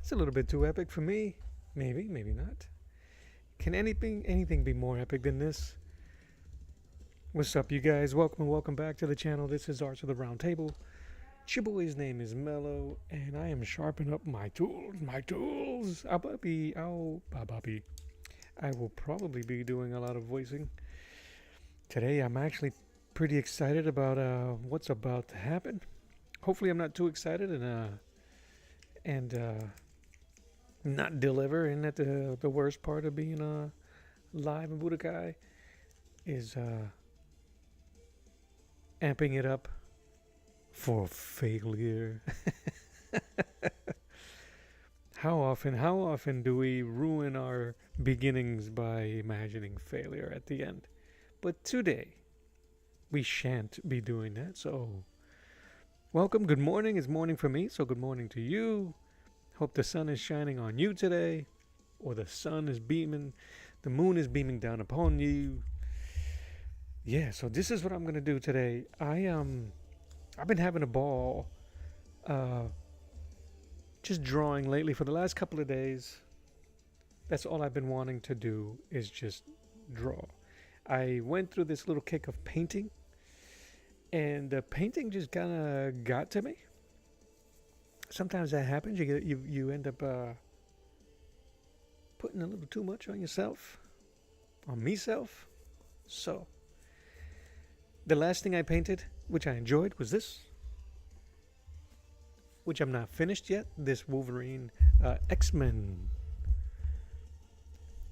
It's a little bit too epic for me. Maybe, maybe not. Can anything be more epic than this? What's up, you guys? Welcome and welcome back to the channel. This is Arts of the Round Table. Chiboy's name is Mello, and I am sharpening up my tools. I will probably be doing a lot of voicing. Today, I'm actually pretty excited about what's about to happen. Hopefully, I'm not too excited and not deliver. And that the worst part of being live in Budokai is amping it up for failure. How often do we ruin our beginnings by imagining failure at the end? But today, we shan't be doing that. So, welcome. Good morning. It's morning for me, so good morning to you. Hope the sun is shining on you today, or the sun is beaming, the moon is beaming down upon you. Yeah, so this is what I'm gonna do today. I've been having a ball, just drawing lately for the last couple of days. That's all I've been wanting to do is just draw. I went through this little kick of painting, and the painting just kind of got to me. Sometimes that happens. You end up putting a little too much on yourself, on meself. So the last thing I painted, which I enjoyed, was this, which I'm not finished yet. This Wolverine X-Men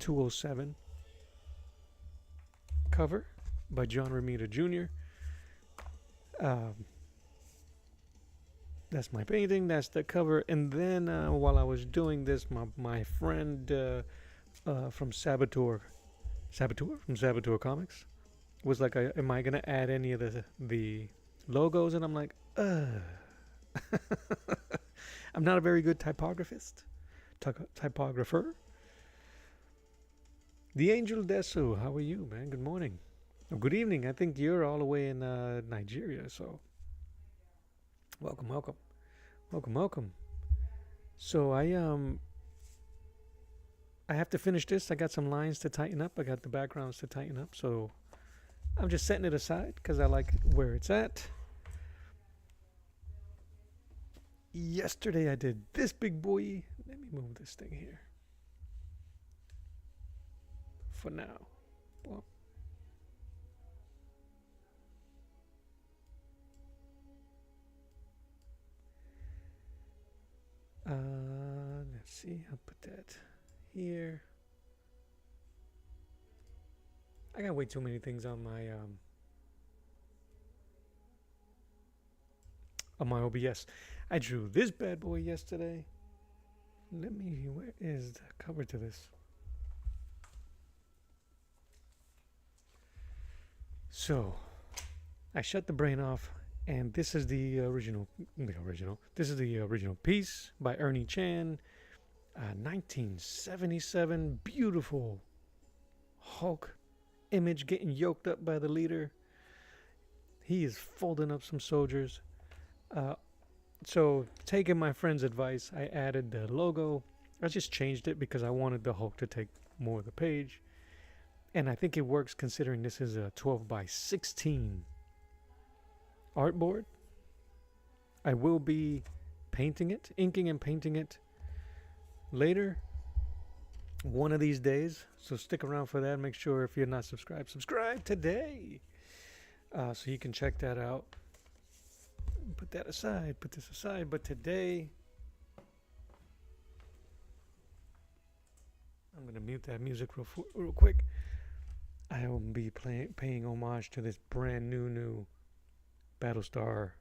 207 cover by John Romita Jr. That's my painting. That's the cover. And then while I was doing this, my friend from Saboteur Comics was like, am I gonna add any of the logos? And I'm like, I'm not a very good typographer. The Angel Desu, how are you, man? Good morning. Oh, good evening. I think you're all the way in Nigeria, so welcome. So I have to finish this. I got some lines to tighten up. I got the backgrounds to tighten up, so I'm just setting it aside because I like where it's at. Yesterday I did this big boy. Let me move this thing here for now. Well, let's see. I'll put that here. I got way too many things on my OBS. I drew this bad boy yesterday. Where is the cover to this? So, I shut the brain off, and this is the original. This is the original piece by Ernie Chan, 1977. Beautiful Hulk image getting yoked up by the leader. He is folding up some soldiers. So taking my friend's advice, I added the logo. I just changed it because I wanted the Hulk to take more of the page, and I think it works considering this is a 12 by 16 artboard. I will be painting it, inking and painting it later, one of these days, so stick around for that. Make sure, if you're not subscribed, subscribe today, so you can check that out. Put that aside, put this aside. But today, I'm going to mute that music real quick. I will be paying homage to this brand new Battlestar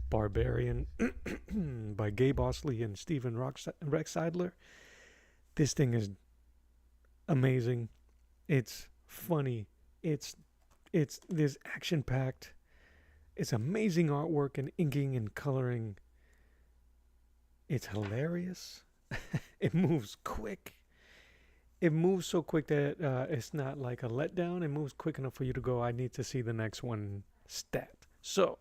Barbarian by Gabe Osley and Steven Rex Seidler. This thing is amazing. It's funny. It's this action-packed. It's amazing artwork and inking and coloring. It's hilarious. It moves quick. It moves so quick that it's not like a letdown. It moves quick enough for you to go, I need to see the next one stat. So,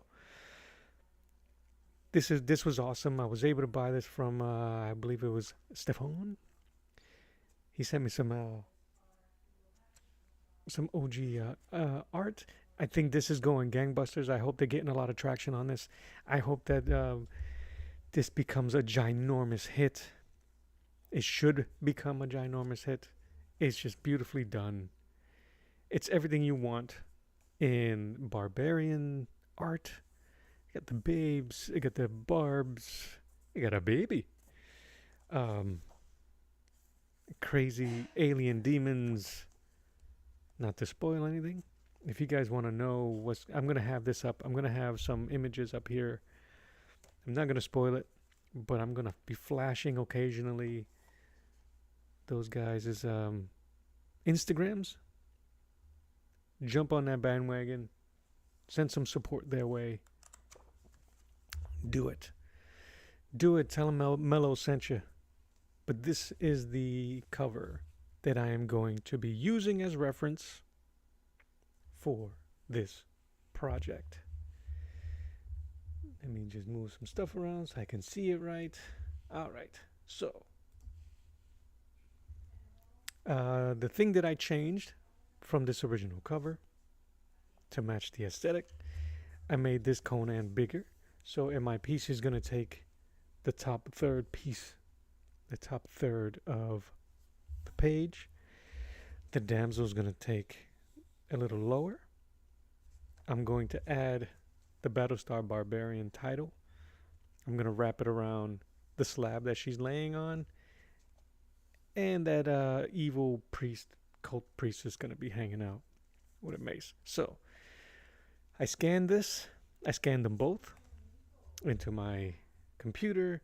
This was awesome. I was able to buy this from I believe it was Stefan. He sent me some OG art. I think this is going gangbusters. I hope they're getting a lot of traction on this. I hope that this becomes a ginormous hit. It should become a ginormous hit. It's just beautifully done. It's everything you want in barbarian art. You got the babes, you got the barbs, you got a baby. Crazy alien demons. Not to spoil anything. If you guys want to know what's, I'm gonna have this up. I'm gonna have some images up here. I'm not gonna spoil it, but I'm gonna be flashing occasionally those guys' Instagrams. Jump on that bandwagon. Send some support their way. Do it. Do it. Tell them Mello sent you. But this is the cover that I am going to be using as reference for this project. Let me just move some stuff around so I can see it right. All right. So, the thing that I changed from this original cover to match the aesthetic, I made this Conan bigger. So in my piece is going to take the top third piece, the top third of the page. The damsel is going to take a little lower. I'm going to add the Battlestar Barbarian title. I'm going to wrap it around the slab that she's laying on. And that evil priest, cult priest, is going to be hanging out with a mace. So I scanned this. I scanned them both into my computer.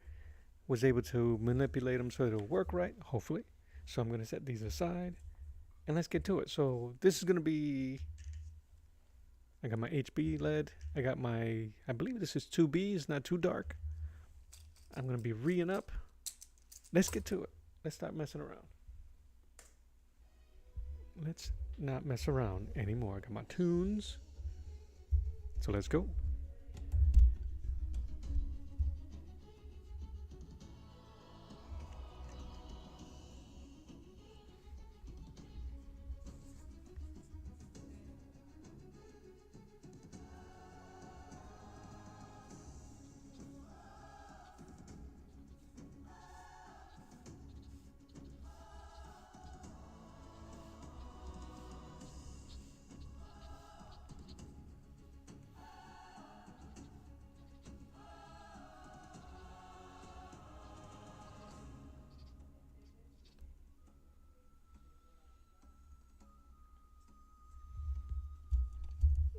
Was able to manipulate them so it'll work right, hopefully. So I'm going to set these aside. And let's get to it. So this is going to be, I got my HB lead. I got my, I believe this is 2B. It's not too dark. I'm going to be reeing up. Let's get to it. Let's stop messing around. Let's not mess around anymore. I got my tunes. So let's go.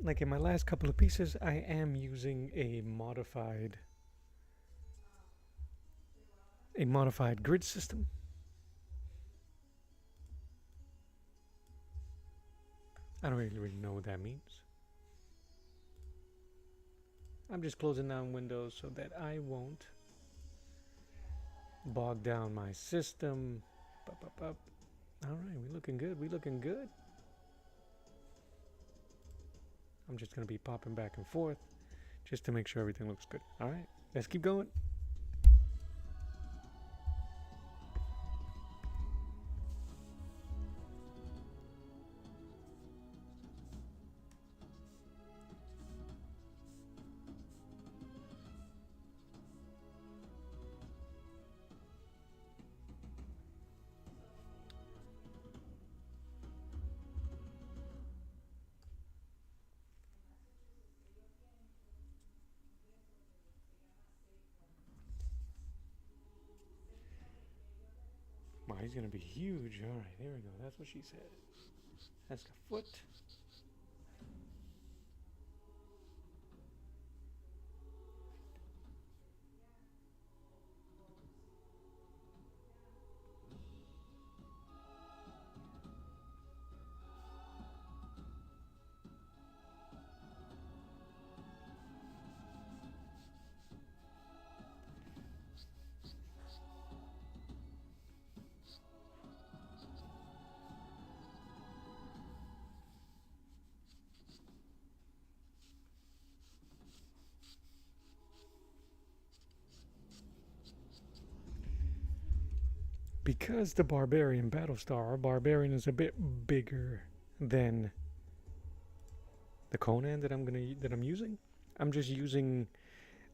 Like in my last couple of pieces, I am using a modified grid system. I don't really know what that means. I'm just closing down windows so that I won't bog down my system. All right, we looking good. We looking good. I'm just going to be popping back and forth just to make sure everything looks good. All right, let's keep going. Wow, he's going to be huge. All right, there we go. That's what she said. That's the foot. because the Barbarian Battlestar Barbarian is a bit bigger than the Conan that I'm using. I'm just using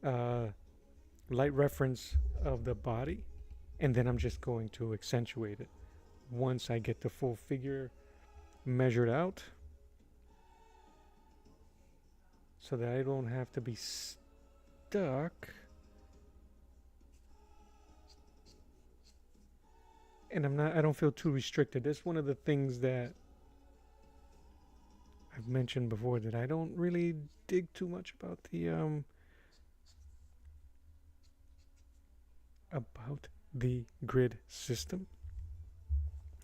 light reference of the body, and then I'm just going to accentuate it once I get the full figure measured out, so that I don't have to be stuck. And I don't feel too restricted. That's one of the things that I've mentioned before, that I don't really dig too much about the grid system,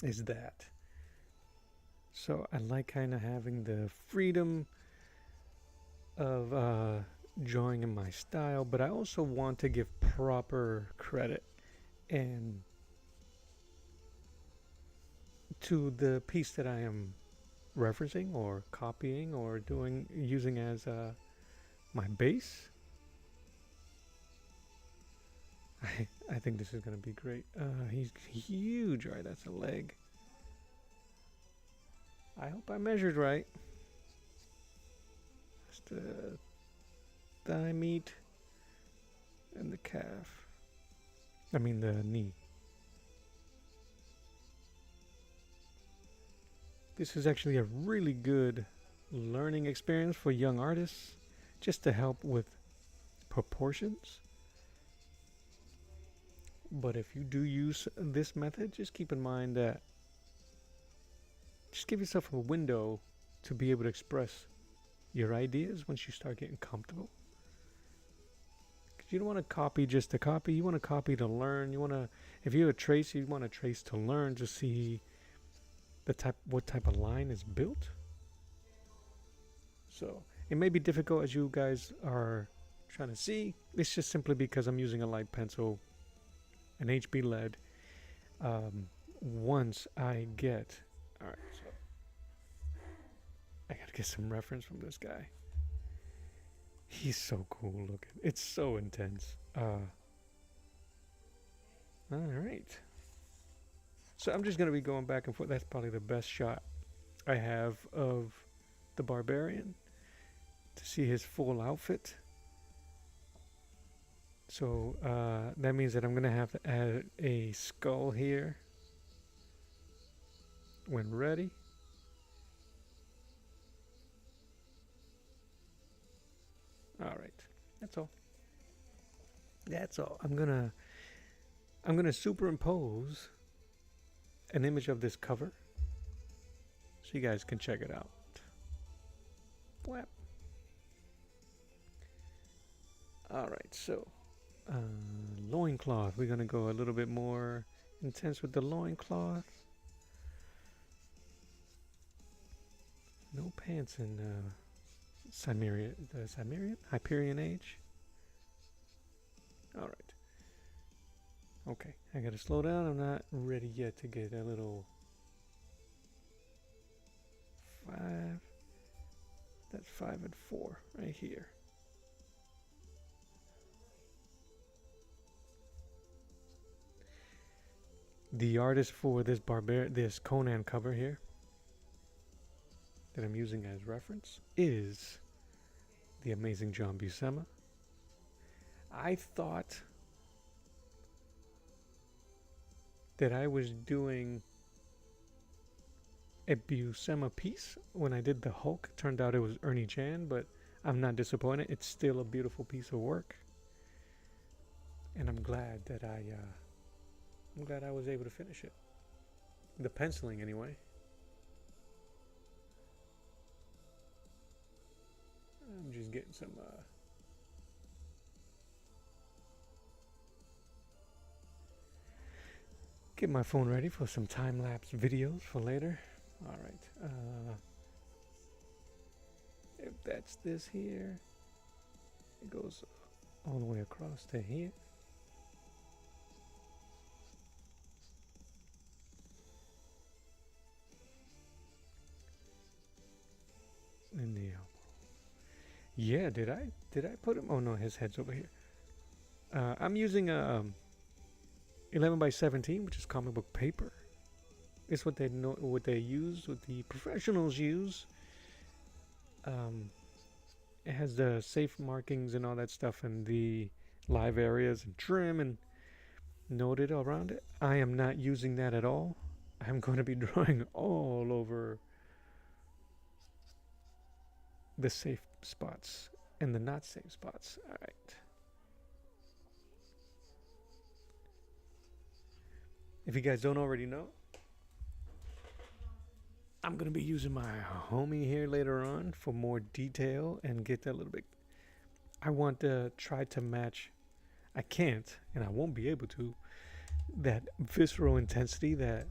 is that. So I like kind of having the freedom of drawing in my style, but I also want to give proper credit and to the piece that I am referencing or copying or using as my base. I think this is gonna be great. He's huge. All right, that's a leg. I hope I measured right. That's the thigh meat and the calf. I mean the knee. This is actually a really good learning experience for young artists, just to help with proportions. But if you do use this method, just keep in mind that just give yourself a window to be able to express your ideas once you start getting comfortable. Because you don't want to copy just to copy. You want to copy to learn. You want to, if you're a tracer, you want to trace to learn, to see what type of line is built. So it may be difficult, as you guys are trying to see. It's just simply because I'm using a light pencil, an HB lead. Once I get, all right, so I gotta get some reference from this guy. He's so cool looking. It's so intense. All right. So I'm just gonna be going back and forth. That's probably the best shot I have of the Barbarian, to see his full outfit. So that means that I'm gonna have to add a skull here when ready. All right, that's all. That's all. I'm gonna superimpose an image of this cover so you guys can check it out. Blap. All right, so loincloth. We're gonna go a little bit more intense with the loincloth. No pants in Hyperion age. All right. Okay, I gotta slow down. I'm not ready yet to get a little 5. That's 5 and 4 right here. The artist for this Conan cover here that I'm using as reference is the amazing John Buscema. I thought that I was doing a Buscema piece when I did the Hulk. Turned out it was Ernie Chan, but I'm not disappointed. It's still a beautiful piece of work, and I'm glad that I was able to finish it. The penciling, anyway. I'm just getting some get my phone ready for some time-lapse videos for later. All right. If that's this here, it goes all the way across to here. In the elbow. Yeah, did I put him? Oh no, his head's over here. I'm using a 11 by 17, which is comic book paper. It's what they know, what they use, what the professionals use. It has the safe markings and all that stuff, and the live areas and trim and noted around it. I am not using that at all. I'm going to be drawing all over the safe spots and the not safe spots. All right. If you guys don't already know, I'm going to be using my homie here later on for more detail and get that a little bit. I want to try to match. I can't, and I won't be able to, that visceral intensity that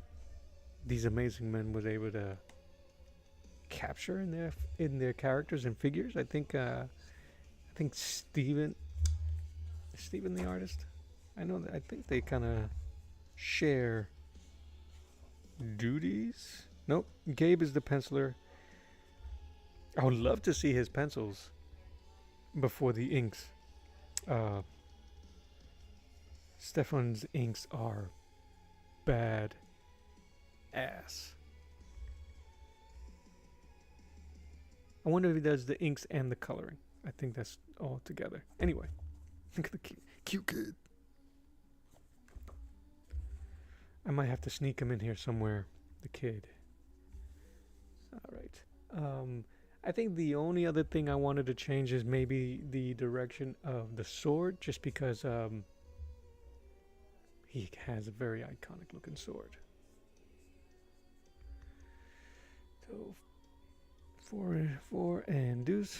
these amazing men was able to capture in their characters and figures. I think Steven the artist. I know that. I think they kind of share duties. Nope, Gabe is the penciler. I would love to see his pencils before the inks. Stefan's inks are bad ass. I wonder if he does the inks and the coloring. I think that's all together. Anyway, look at the cute kid. I might have to sneak him in here somewhere. The kid. All right. I think the only other thing I wanted to change is maybe the direction of the sword, just because he has a very iconic looking sword. So 4 and deuce.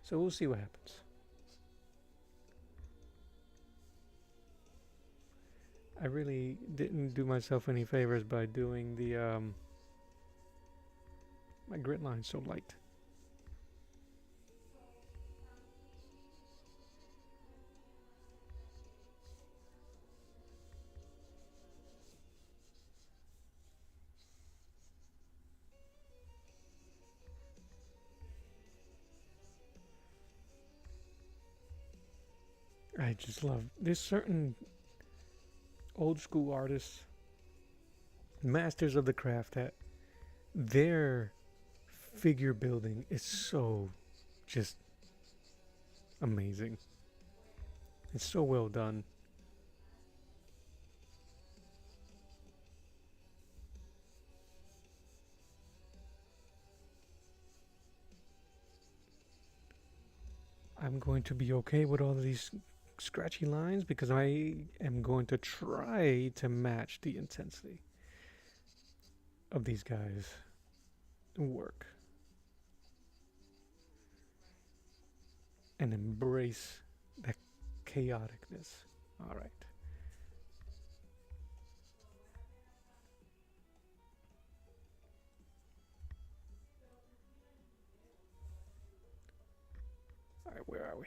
So we'll see what happens. I really didn't do myself any favors by doing the my grit line so light. I just love, there's certain old school artists, masters of the craft, that their figure building is so just amazing. It's so well done. I'm going to be okay with all of these scratchy lines because I am going to try to match the intensity of these guys' work and embrace that chaoticness. All right. All right, where are we?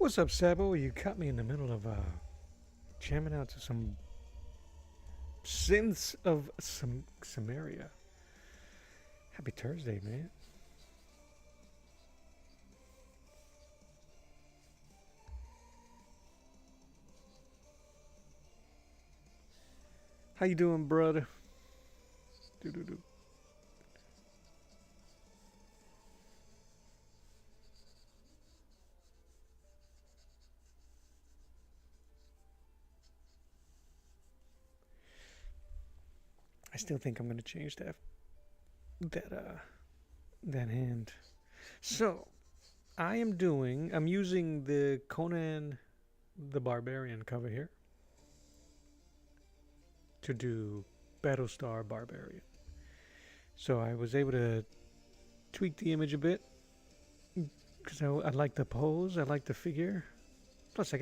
What's up, Sabo? You caught me in the middle of jamming out to some synths of some Samaria. Happy Thursday, man. How you doing, brother? Do. I still think I'm gonna change that hand. So I'm using the Conan the Barbarian cover here to do Battlestar Barbarian. So I was able to tweak the image a bit because I like the pose, I like the figure. Plus, I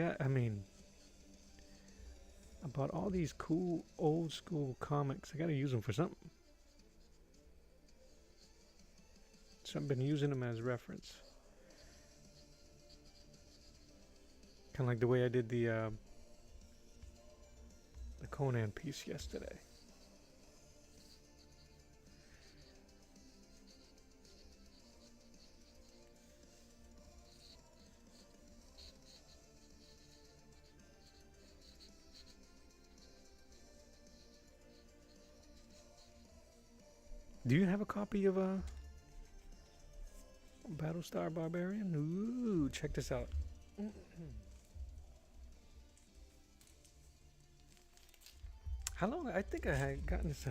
bought all these cool old school comics. I gotta use them for something. So I've been using them as reference. Kind of like the way I did the Conan piece yesterday. Do you have a copy of Battlestar Barbarian? Ooh, check this out. How long? I think I had gotten this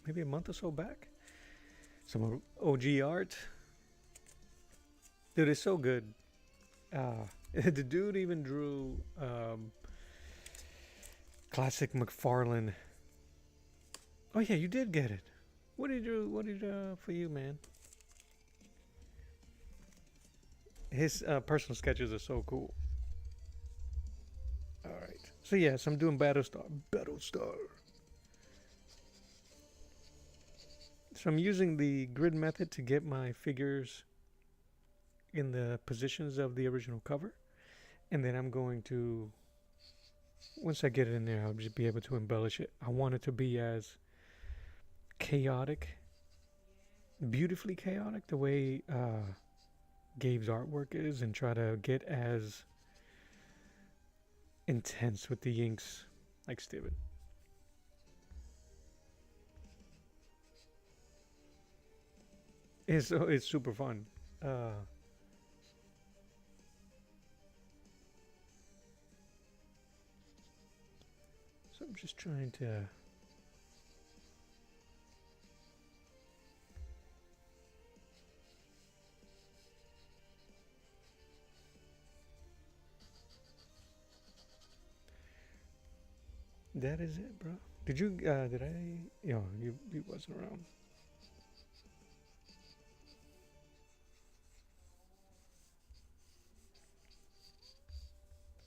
maybe a month or so back. Some OG art. Dude, it's so good. The dude even drew classic McFarlane. Oh yeah, you did get it. What did you do? What did for you, man? His personal sketches are so cool. All right. So yes, I'm doing Battlestar. Battlestar. So I'm using the grid method to get my figures in the positions of the original cover, and then I'm going to, once I get it in there, I'll just be able to embellish it. I want it to be as chaotic, beautifully chaotic, the way Gabe's artwork is, and try to get as intense with the inks like Steven. It's super fun. So I'm just trying to. That is it, bro. Did you? Did I? You wasn't around.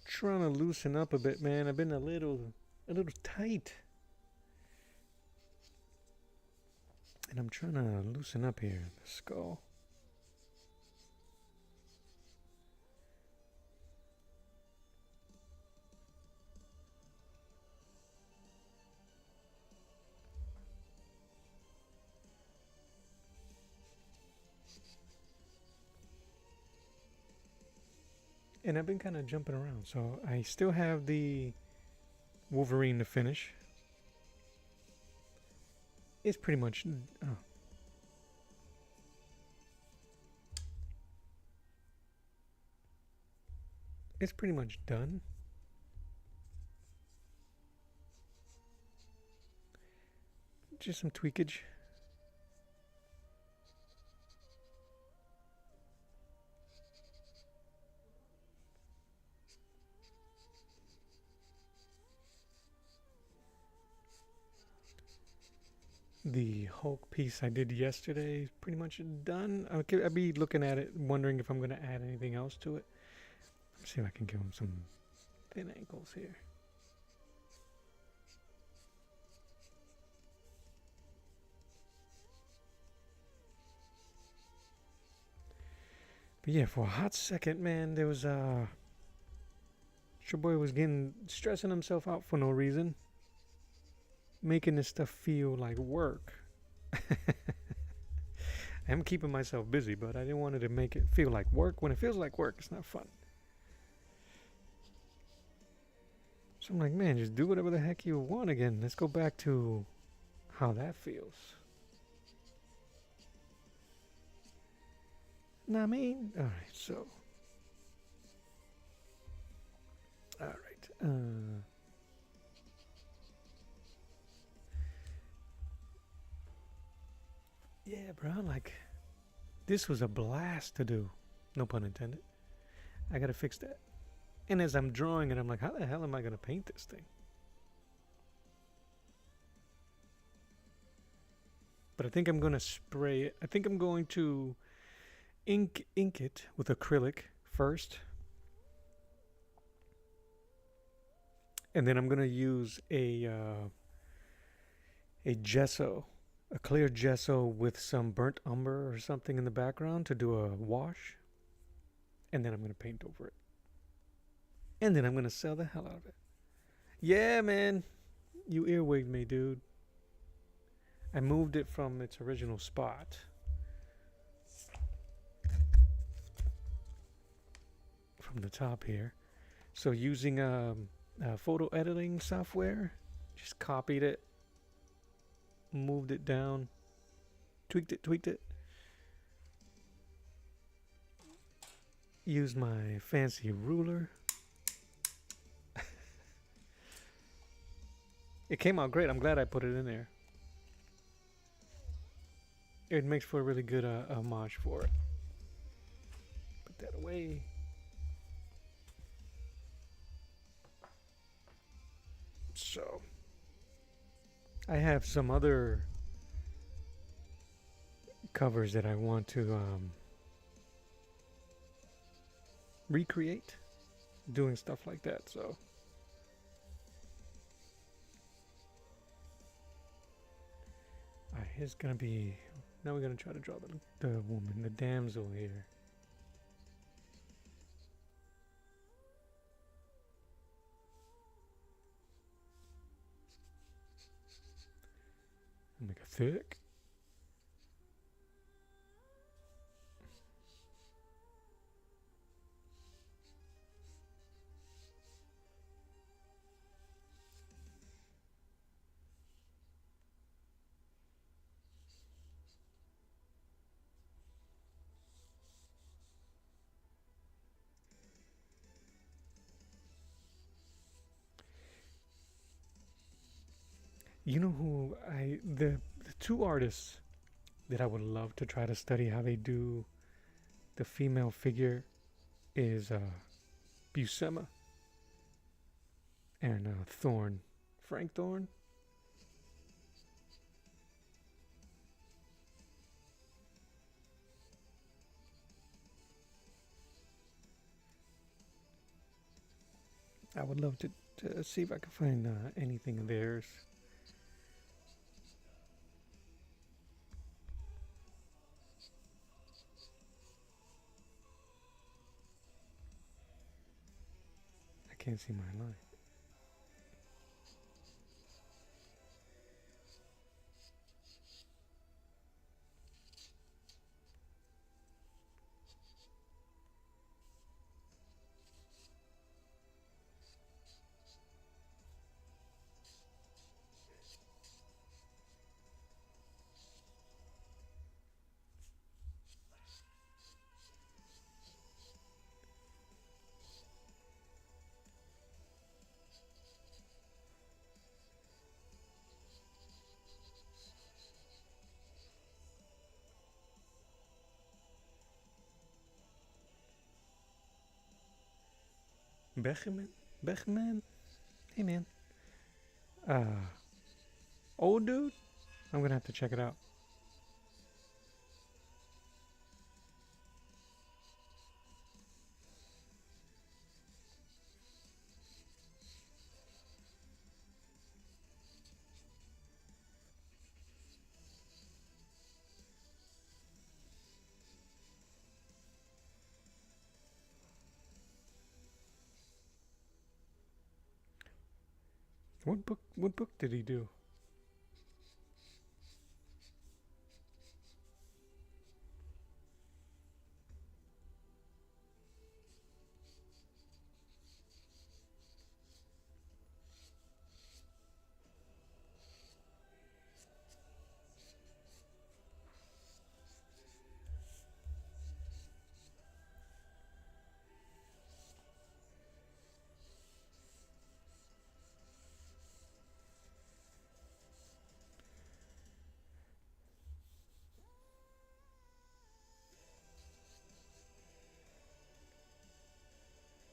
Trying to loosen up a bit, man. I've been a little tight, and I'm trying to loosen up here. The skull. And I've been kind of jumping around, so I still have the Wolverine to finish. It's pretty much. Oh. It's pretty much done. Just some tweakage. The Hulk piece I did yesterday is pretty much done. I'll be looking at it, wondering if I'm going to add anything else to it. Let's see if I can give him some thin ankles here. But yeah, for a hot second, man, there was your boy was stressing himself out for no reason, making this stuff feel like work. I'm keeping myself busy, but I didn't want it to make it feel like work. When it feels like work, it's not fun. So I'm like, man, just do whatever the heck you want again. Let's go back to how that feels. Know what I mean? Alright, so. Alright. Yeah, bro, like, this was a blast to do. No pun intended. I gotta fix that. And as I'm drawing it, I'm like, how the hell am I gonna paint this thing? But I think I'm gonna spray it. I think I'm going to ink it with acrylic first. And then I'm gonna use a gesso, a clear gesso with some burnt umber or something in the background to do a wash. And then I'm gonna paint over it. And then I'm gonna sell the hell out of it. Yeah, man. You earwigged me, dude. I moved it from its original spot. From the top here. So using photo editing software, just copied it, moved it down, tweaked it. Used my fancy ruler. It came out great. I'm glad I put it in there. It makes for a really good homage for it. Put that away. So, I have some other covers that I want to recreate, doing stuff like that. So, here's gonna be. Now we're gonna try to draw the woman, the damsel here. Make it thick. You know who the two artists that I would love to try to study how they do the female figure is Buscema and Thorne, Frank Thorne. I would love to see if I can find anything of theirs. I can't see my line. Beckman? Hey man. Old dude? I'm gonna have to check it out. What book? What book did he do?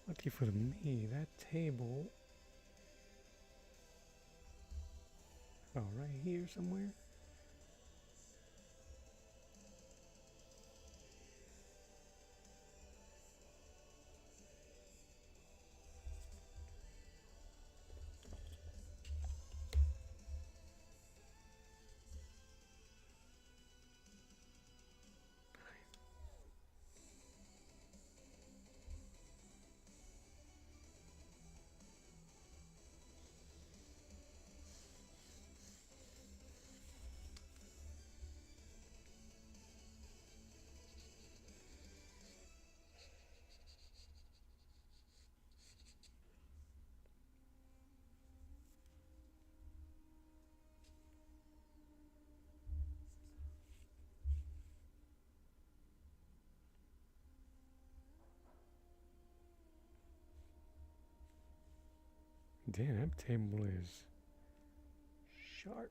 Lucky for me, that table. Oh, right here somewhere. Damn, that table is sharp.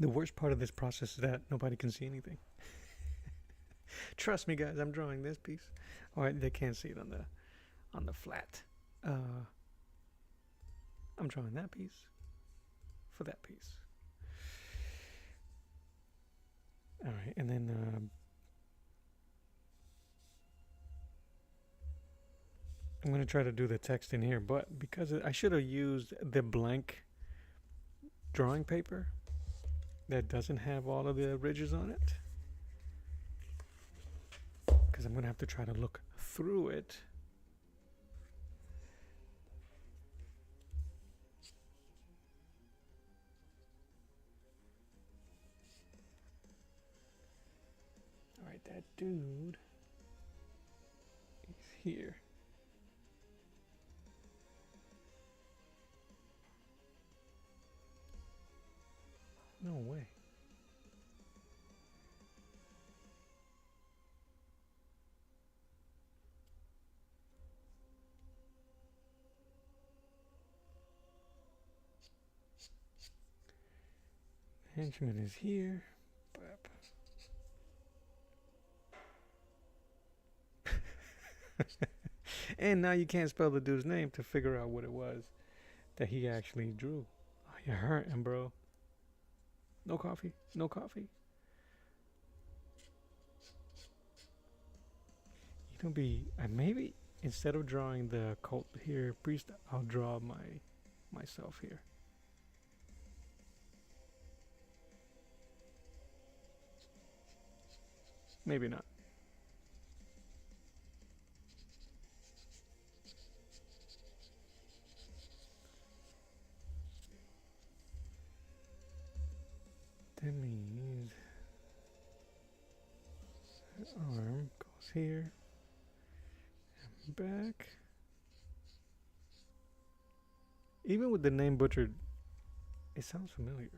The worst part of this process is that nobody can see anything. Trust me, guys. I'm drawing this piece. All right, they can't see it on the flat. I'm drawing that piece for that piece. All right, and then I'm gonna try to do the text in here, but because I should have used the blank drawing paper that doesn't have all of the ridges on it, because I'm gonna have to try to look through it. All right, that dude is here. No way. Henchman is here. And now you can't spell the dude's name to figure out what it was that he actually drew. Oh, you're hurting, bro. No coffee. No coffee. You don't be. Maybe instead of drawing the cult here, priest, I'll draw myself here. Maybe not. That means the arm goes here and back. Even with the name butchered, it sounds familiar.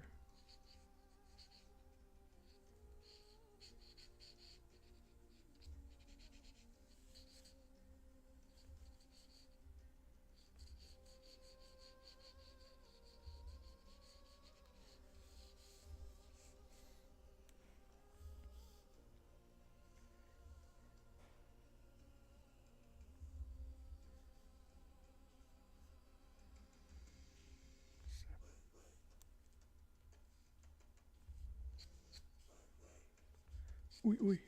Oi, oi.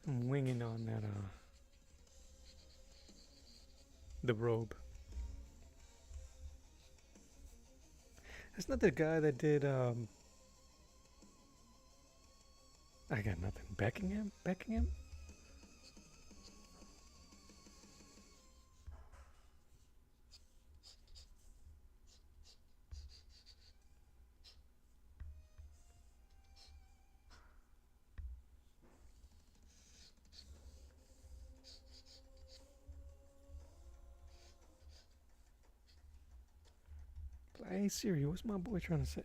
I'm winging on that, the robe. That's not the guy that did, I got nothing. Beckingham? Beckingham? Hey Siri, what's my boy trying to say?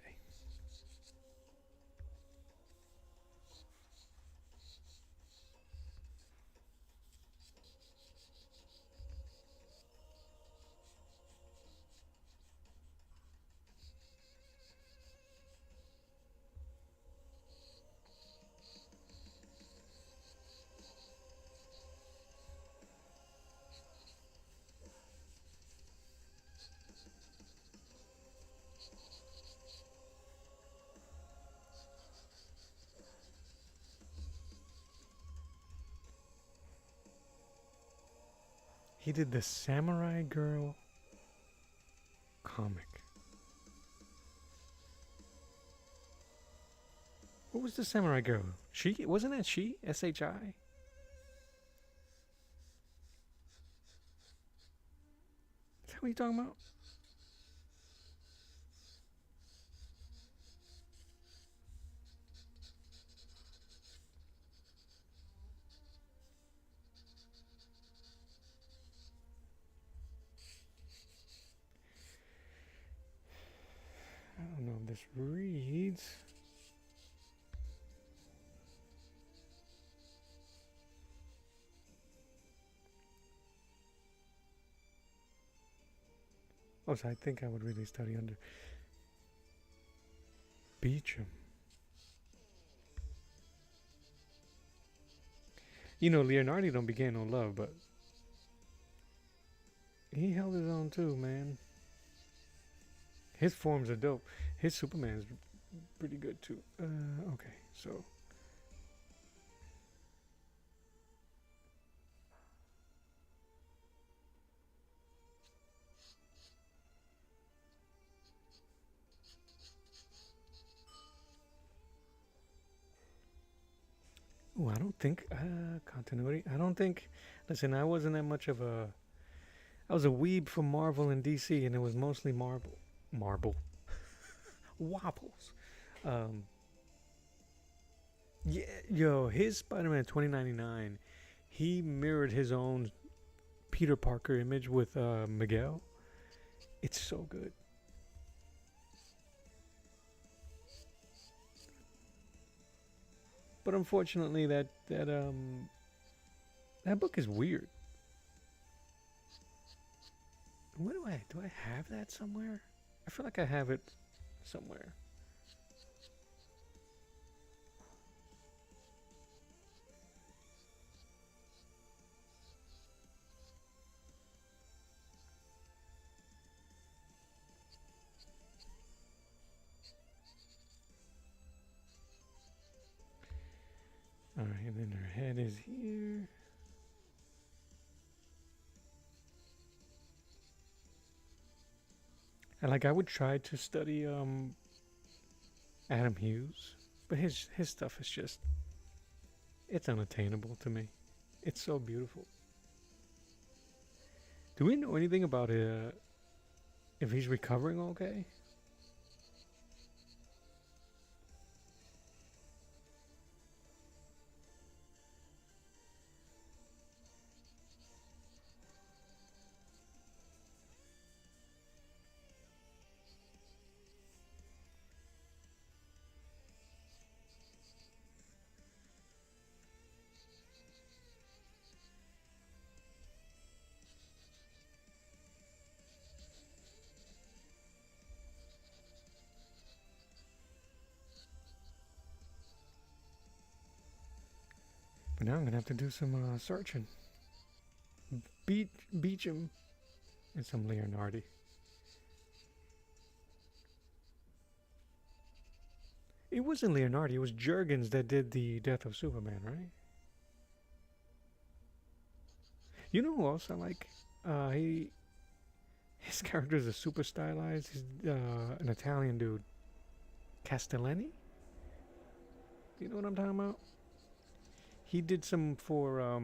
He did the Samurai Girl comic. What was the Samurai Girl? She? Wasn't that she? S-H-I? Is that what you talking about? I don't know if this reads. Oh, so I think I would really study under Beecham. You know, Leonardo don't be getting no love, but he held his own too, man. His forms are dope. His Superman's pretty good too. Okay, so. Ooh, I don't think continuity. I don't think. Listen, I wasn't that much of a. I was a weeb for Marvel and DC, and it was mostly marble, waffles. Um, yeah, yo, his Spider-Man 2099, he mirrored his own Peter Parker image with Miguel. It's so good. But unfortunately, that book is weird. What do I have that somewhere? I feel like I have it somewhere. All right, and then her head is here. And like I would try to study Adam Hughes, but his stuff is just it's unattainable to me. It's so beautiful. Do we know anything about if he's recovering okay? But now I'm gonna have to do some searching. Beecham and some Leonardi. It wasn't Leonardo. It was Jurgens that did the Death of Superman, right? You know who else I like? His character is super stylized. He's an Italian dude, Castellani. Do you know what I'm talking about? He did some for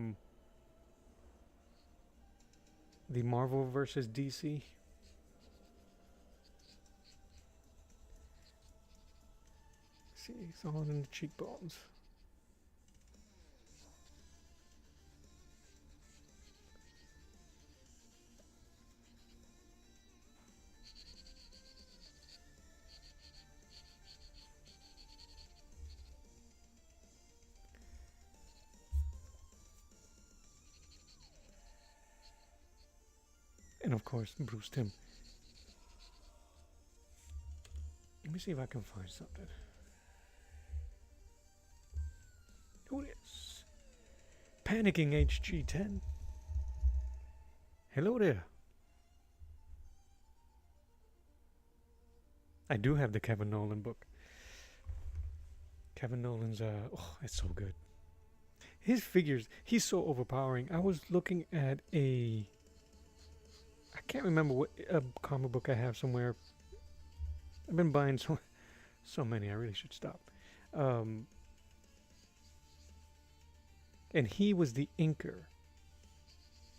the Marvel versus DC. See, it's all in the cheekbones. And of course, Bruce Timm. Let me see if I can find something. Who is Panicking HG10? Hello there. I do have the Kevin Nolan book. Kevin Nolan's, oh, it's so good. His figures, he's so overpowering. I was looking at I can't remember what a comic book I have somewhere. I've been buying so many. I really should stop. And he was the inker.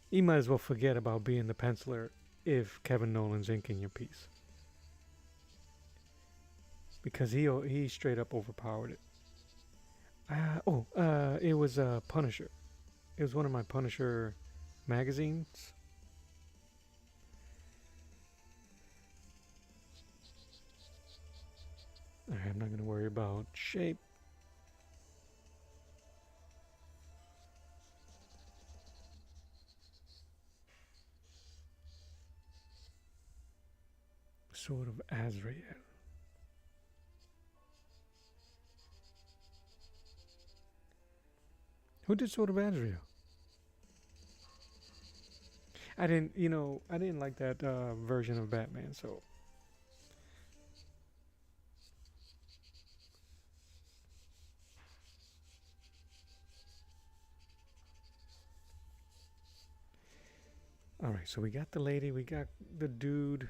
You might as well forget about being the penciler if Kevin Nolan's inking your piece, because he straight up overpowered it. It was Punisher. It was one of my Punisher magazines. Alright, I'm not going to worry about shape. Sword of Azrael. Who did Sword of Azrael? I didn't like that version of Batman, so. Alright, so we got the lady, we got the dude.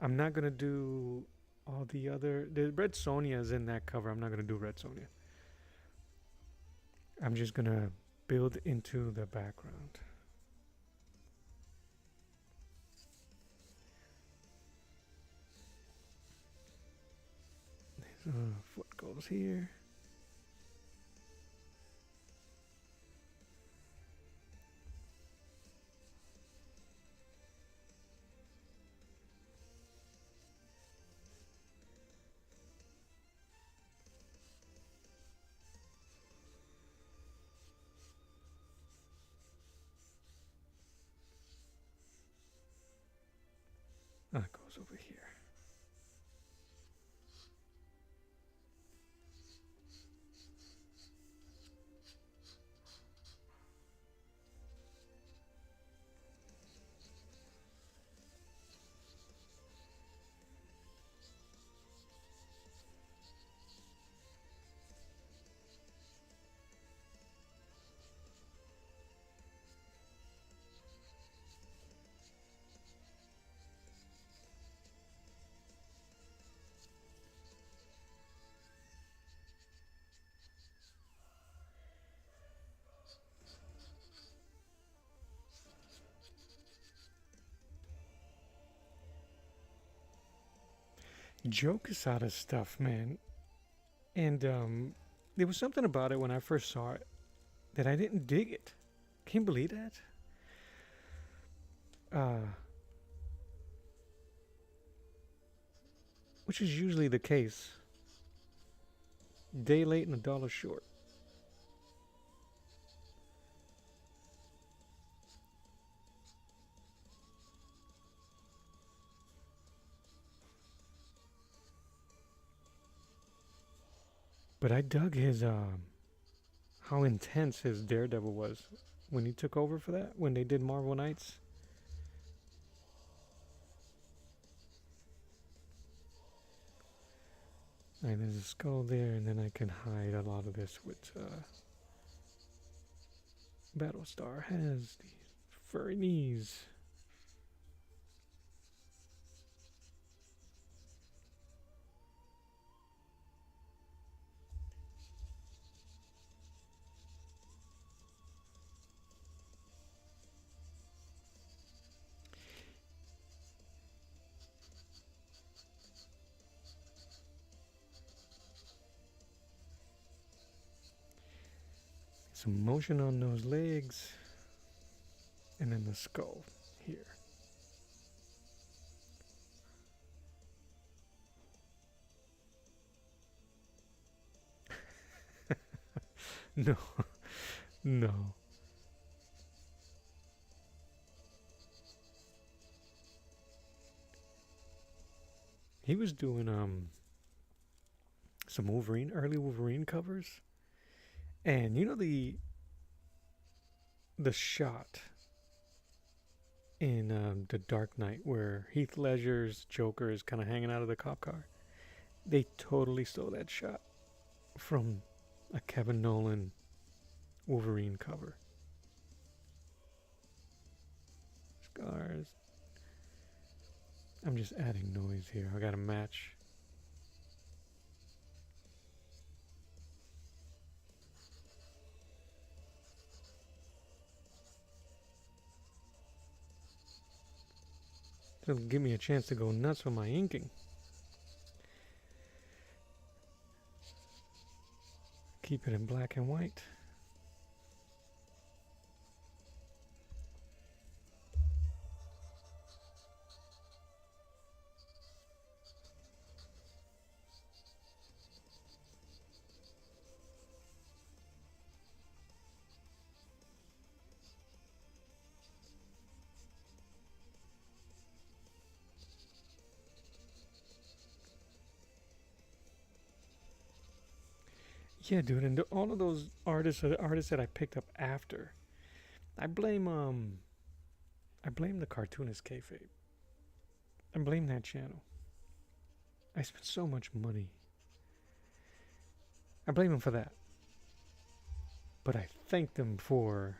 I'm not going to do all the other. The Red Sonja is in that cover. I'm not going to do Red Sonja. I'm just going to build into the background. Foot goes here. It goes over here. Joke is out of stuff, man. And there was something about it when I first saw it that I didn't dig it. Can you believe that? Which is usually the case. Day late and a dollar short. But I dug his how intense his Daredevil was when he took over for that, when they did Marvel Knights. Alright, there's a skull there, and then I can hide a lot of this with Battlestar has these furry knees. Some motion on those legs, and then the skull here. No, no. He was doing some Wolverine, early Wolverine covers, and you know the shot in The Dark Knight where Heath Ledger's Joker is kind of hanging out of the cop car. They totally stole that shot from a Kevin Nolan Wolverine cover. Scars. I'm just adding noise here. I gotta match. It'll give me a chance to go nuts with my inking. Keep it in black and white. Yeah, dude, and all of those artists are the artists that I picked up after. I blame the cartoonist kayfabe. I blame that channel. I spent so much money. I blame them for that. But I thank them for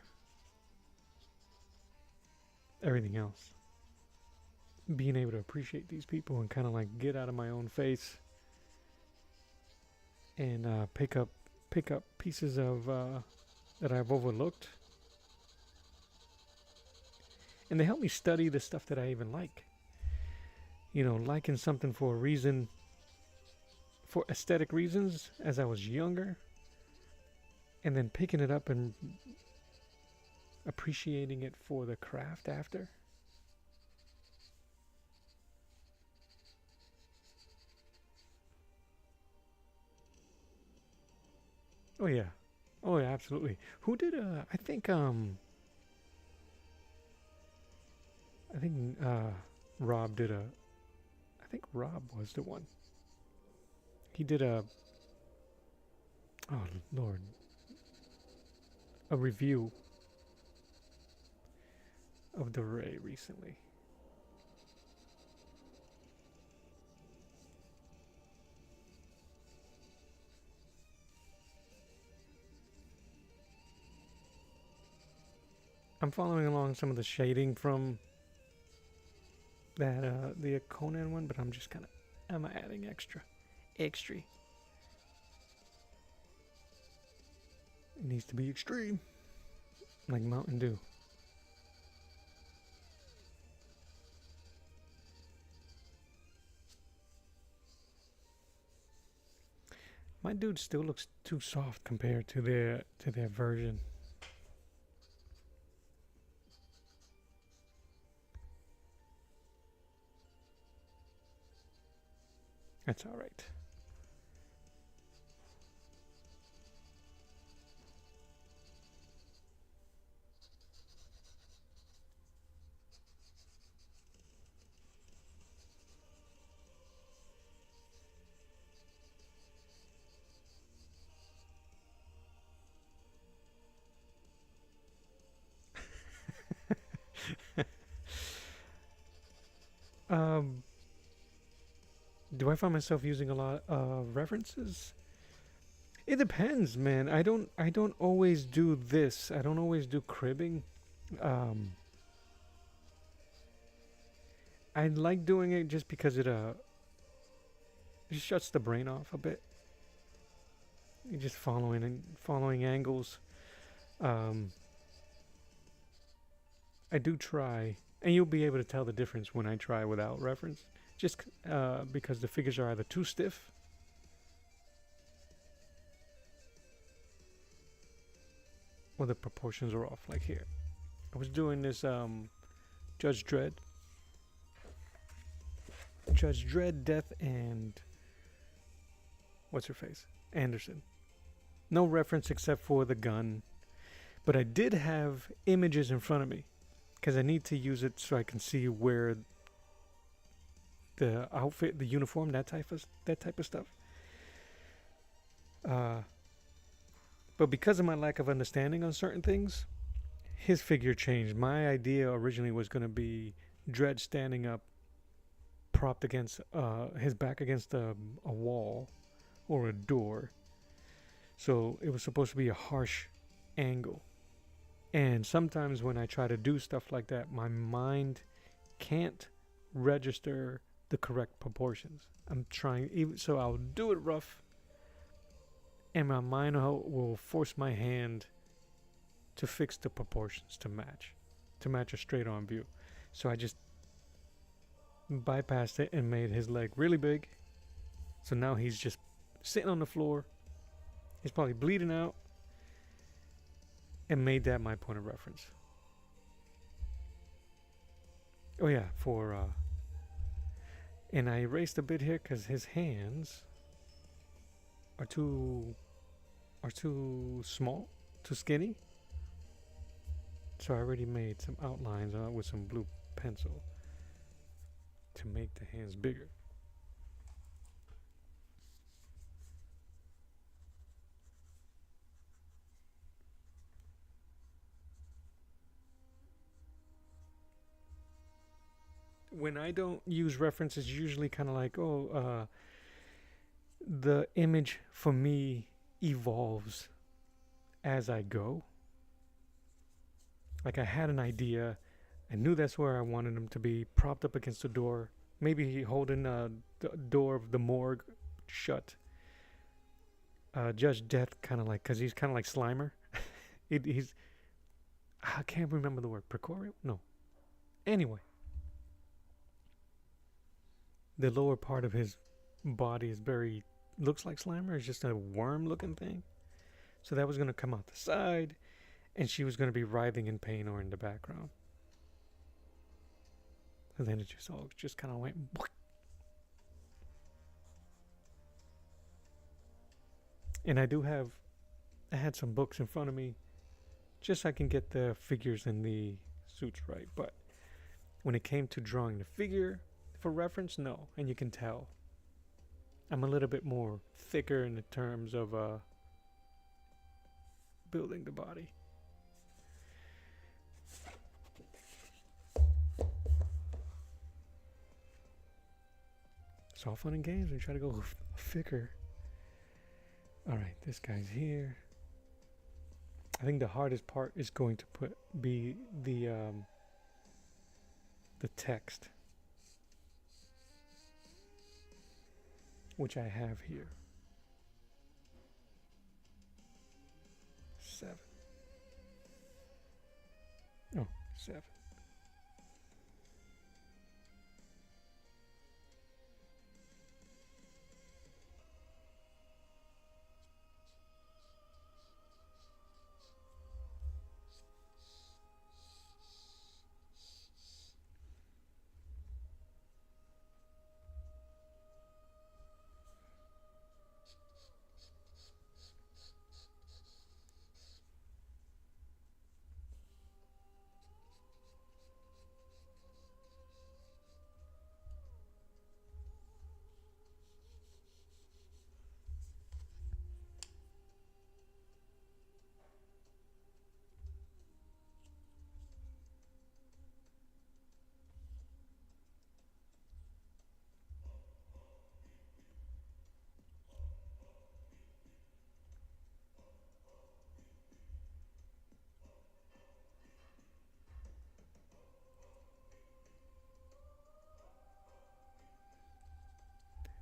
everything else. Being able to appreciate these people and kind of like get out of my own face and pick up pieces of that I've overlooked, and they help me study the stuff that I even like. You know, liking something for a reason, for aesthetic reasons, as I was younger, and then picking it up and appreciating it for the craft after. Oh yeah. Oh yeah, absolutely. Who did I think Rob did I think Rob was the one. He did oh Lord, a review of the Ray recently. I'm following along some of the shading from that the Conan one, but I'm adding extra. It needs to be extreme, like Mountain Dew. My dude still looks too soft compared to their version. That's all right. Do I find myself using a lot of references? It depends, man. I don't always do this. I don't always do cribbing. Um, I like doing it just because it shuts the brain off a bit. You're just following angles. Um, I do try, and you'll be able to tell the difference when I try without reference. Just because the figures are either too stiff or the proportions are off. Like here, I was doing this Judge Dredd, Death, and what's her face, Anderson. No reference except for the gun, but I did have images in front of me because I need to use it so I can see where the outfit, the uniform, that type of stuff. Uh, but because of my lack of understanding on certain things, his figure changed. My idea originally was going to be Dredd standing up, propped against his back against a wall or a door. So it was supposed to be a harsh angle. And sometimes when I try to do stuff like that, my mind can't register the correct proportions. I'm trying, even so I'll do it rough, and my mind will force my hand to fix the proportions to match a straight on view. So I just bypassed it and made his leg really big. So now he's just sitting on the floor. He's probably bleeding out, and made that my point of reference. Oh yeah, and I erased a bit here because his hands are too small, too skinny. So I already made some outlines with some blue pencil to make the hands bigger. When I don't use references, usually kind of like, the image for me evolves as I go. Like I had an idea, I knew that's where I wanted him to be, propped up against the door, maybe holding the door of the morgue shut. Judge Death, kind of like, because he's kind of like Slimer. He's, I can't remember the word, precorial? No. Anyway. The lower part of his body is looks like Slimer. It's just a worm looking thing. So that was going to come out the side, and she was going to be writhing in pain or in the background. And then it just kind of went. And I had some books in front of me, just so I can get the figures and the suits right. But when it came to drawing the figure for reference, no. And you can tell I'm a little bit more thicker in the terms of building the body. It's all fun and games. We try to go thicker. All right, this guy's here. I think the hardest part is going to be the text, which I have here. 7. Oh, 7.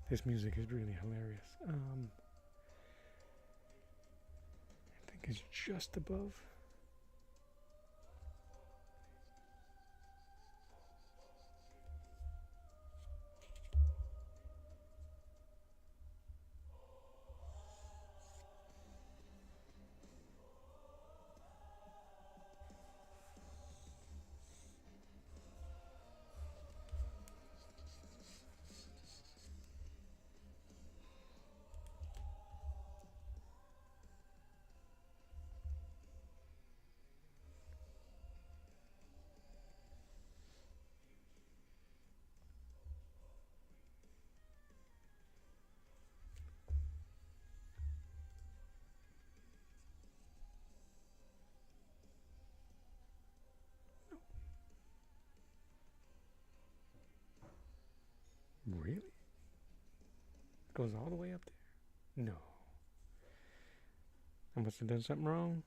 This music is really hilarious. I think it's just above. Really? It goes all the way up there? No. I must have done something wrong.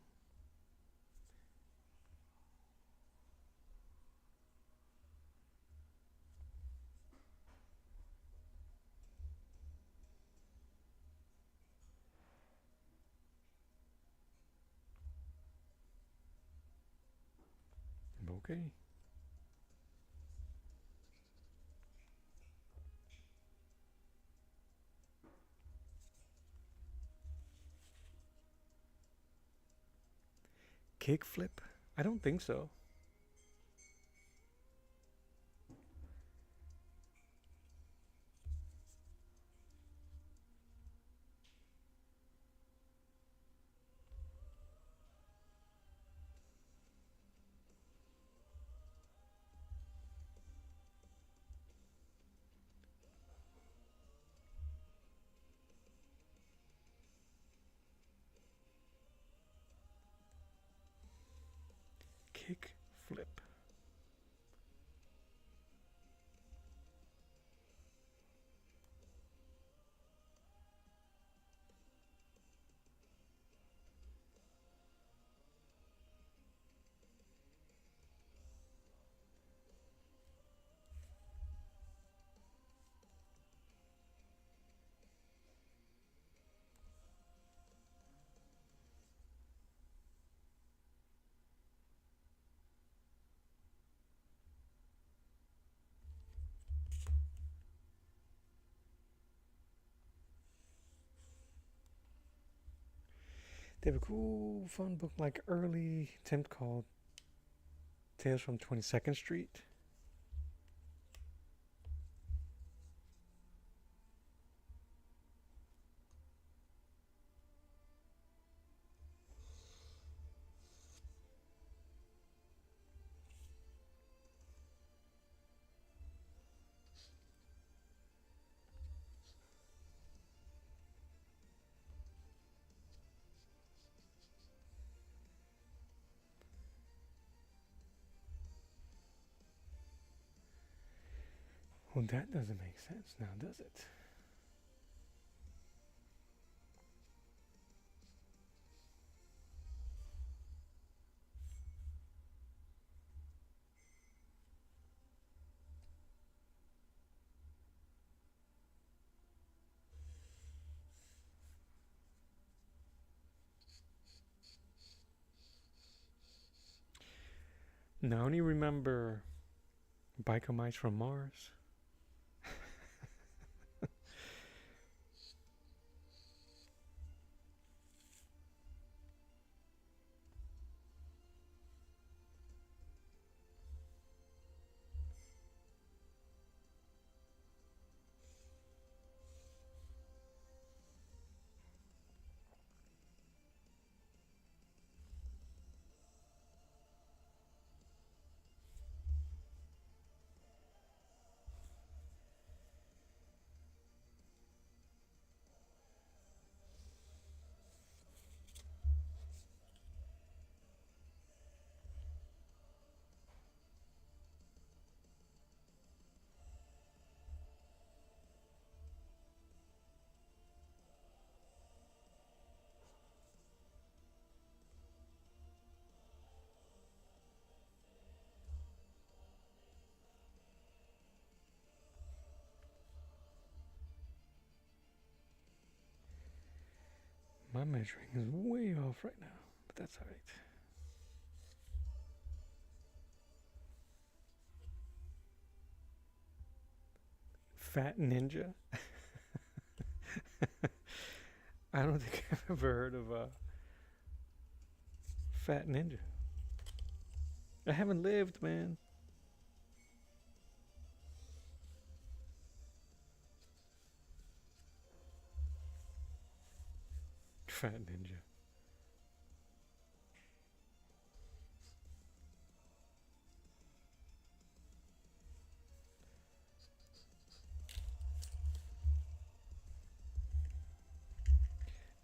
Okay. Kickflip? I don't think so. Kickflip. They have a cool, fun book, like early attempt called Tales from 22nd Street. Well, that doesn't make sense now, does it? Now, I only remember Biker Mice from Mars. my measuring is way off right now, but that's alright. Fat Ninja? I don't think I've ever heard of a Fat Ninja. I haven't lived, man. Fat Ninja.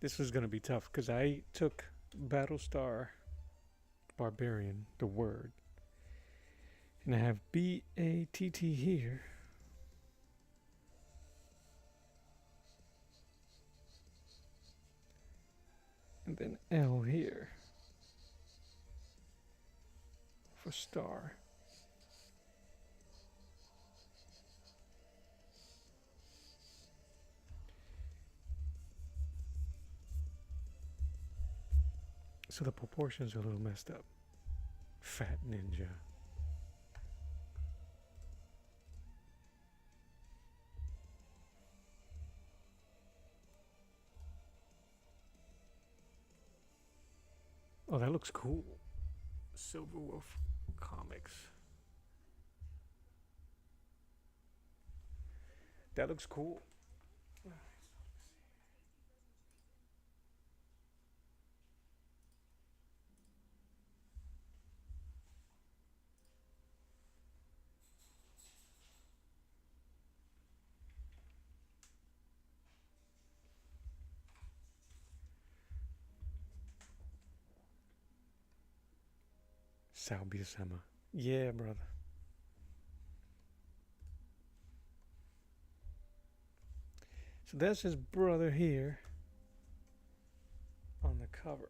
This was gonna be tough because I took Battlestar Barbarian, the word, and I have BATT here. And then L here for star. So the proportions are a little messed up. Fat Ninja. Oh, that looks cool. Silver Wolf Comics. That looks cool. Sal Buscema. Yeah, brother. So that's his brother here on the cover.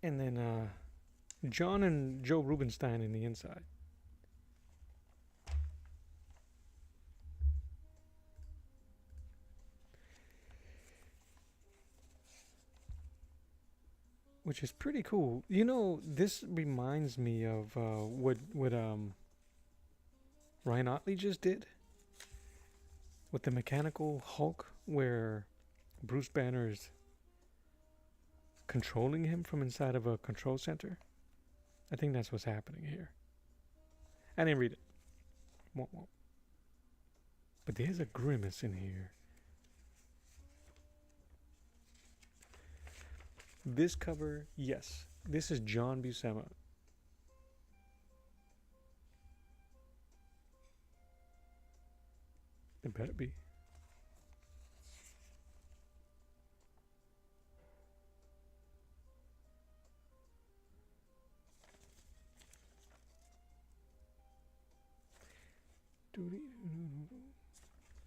And then John and Joe Rubenstein in the inside. Which is pretty cool. You know, this reminds me of what Ryan Otley just did with the Mechanical Hulk, where Bruce Banner's controlling him from inside of a control center. I think that's what's happening here. I didn't read it. Won't. But there's a grimace in here. This cover, yes. This is John Buscema. It better be.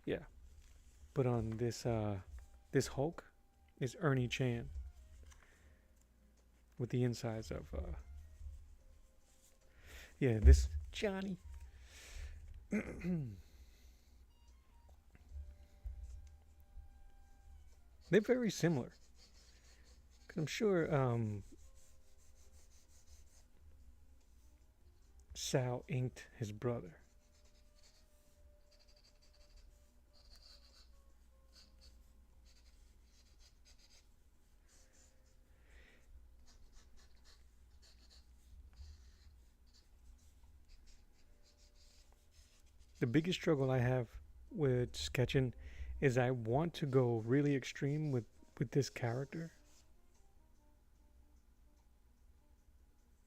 Yeah. But on this Hulk is Ernie Chan. With the insides of yeah, this Johnny. They're very similar. Cause I'm sure Sal inked his brother. The biggest struggle I have with sketching is I want to go really extreme with this character.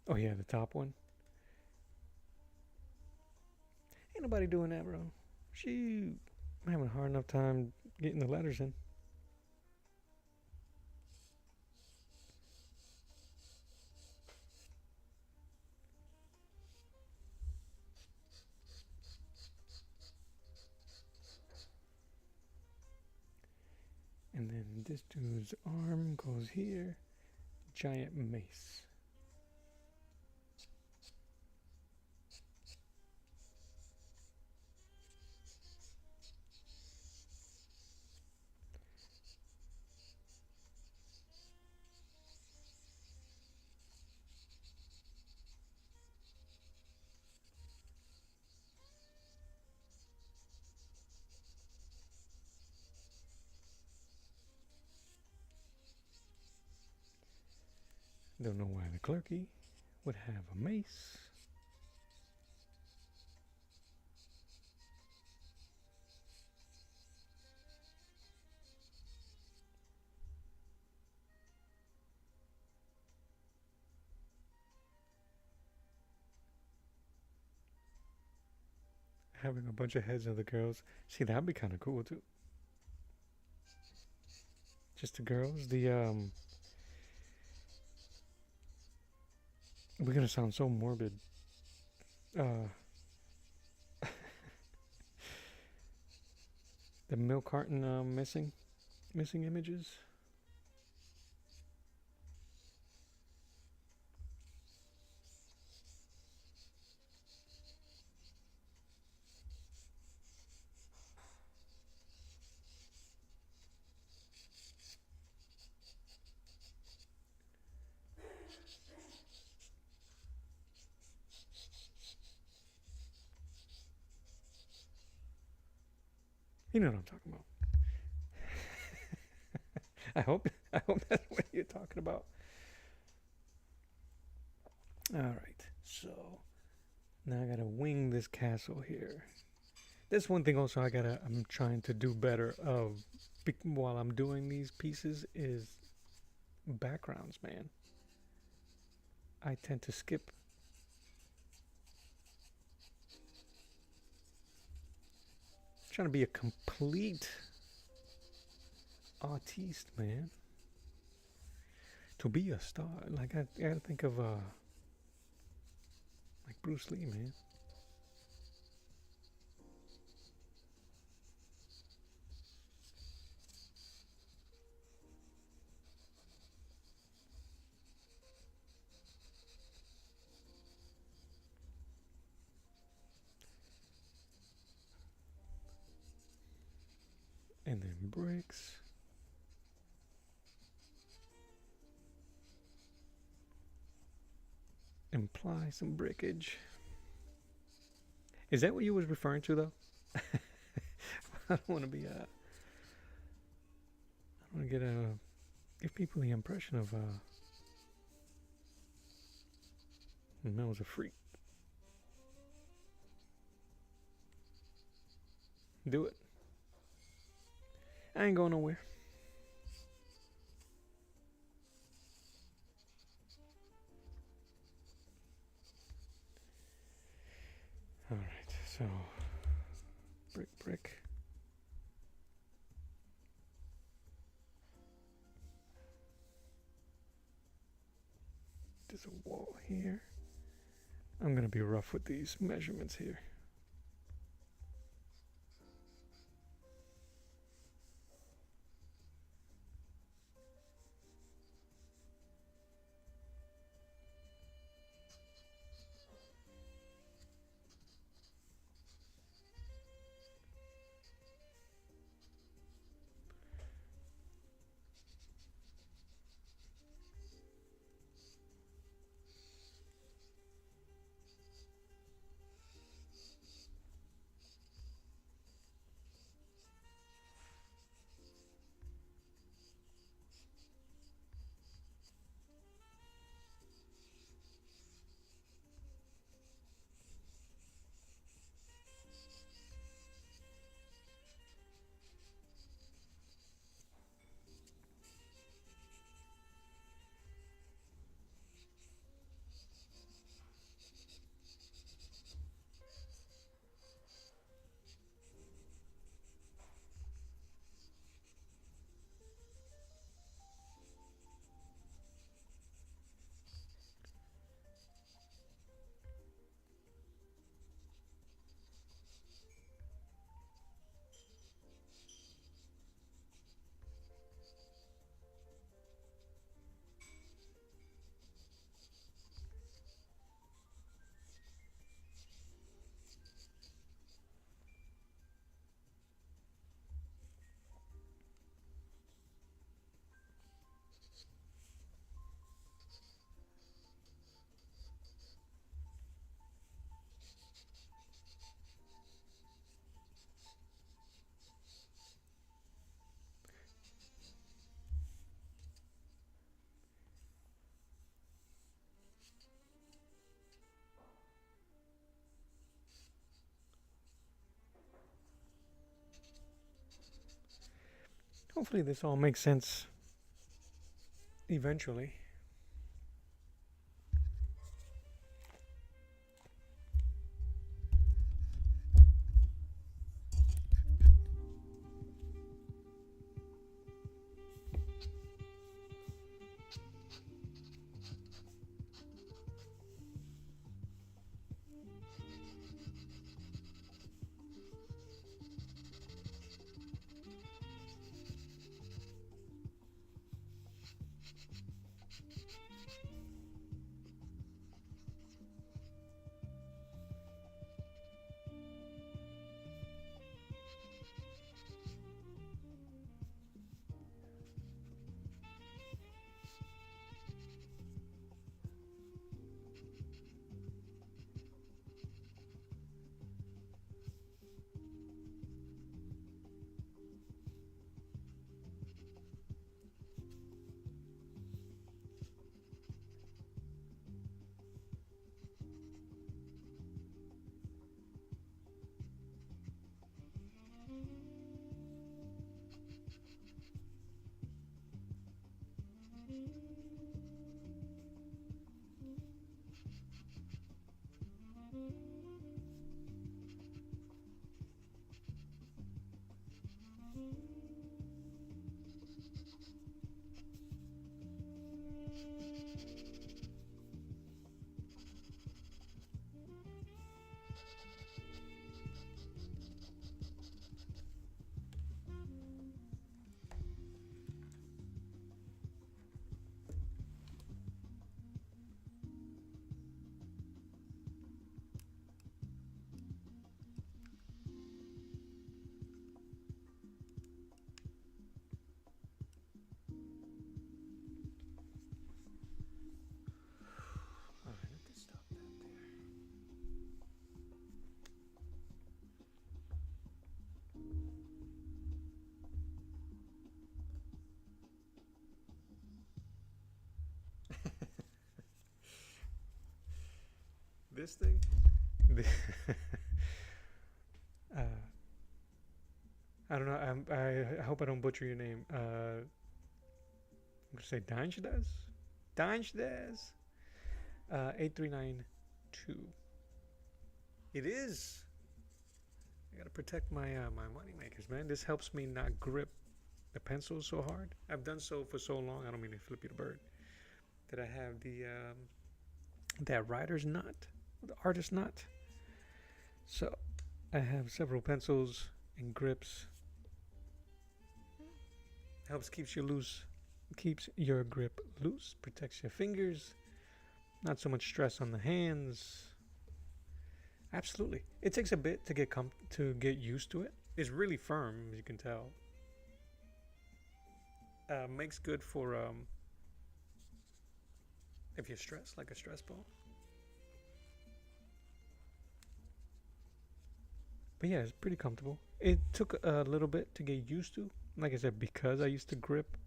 Oh yeah, the top one. Ain't nobody doing that, bro. Shoot. I'm having a hard enough time getting the letters in. And then this dude's arm goes here. Giant mace. Don't know why the clerky would have a mace. Having a bunch of heads of the girls. See, that'd be kind of cool too. Just the girls. We're gonna sound so morbid. The milk carton missing images. You know what I'm talking about. I hope that's what you're talking about. All right, so now I gotta wing this castle here. That's one thing also I'm trying to do better of while I'm doing these pieces is backgrounds, man. I tend to skip. I'm trying to be a complete artiste, man. To be a star, like I gotta think of like Bruce Lee, man. And then bricks. Imply some brickage. Is that what you was referring to, though? I don't want to be I don't want to give people the impression of Mel's a freak. Do it. I ain't going nowhere. All right, so brick. There's a wall here. I'm gonna be rough with these measurements here. Hopefully this all makes sense eventually. This thing? I don't know. I hope I don't butcher your name. I'm going to say Danjdes? Danjdes? 8392. It is. I got to protect my my money makers, man. This helps me not grip the pencil so hard. I've done so for so long. I don't mean to flip you the bird. That I have the that writer's nut, the artist nut. So I have several pencils and grips. Helps keeps you loose, keeps your grip loose, protects your fingers. Not so much stress on the hands. Absolutely, it takes a bit to get used to it. It's really firm, as you can tell. Makes good for if you're stressed, like a stress ball. But yeah, it's pretty comfortable. It took a little bit to get used to. Like I said, because I used to grip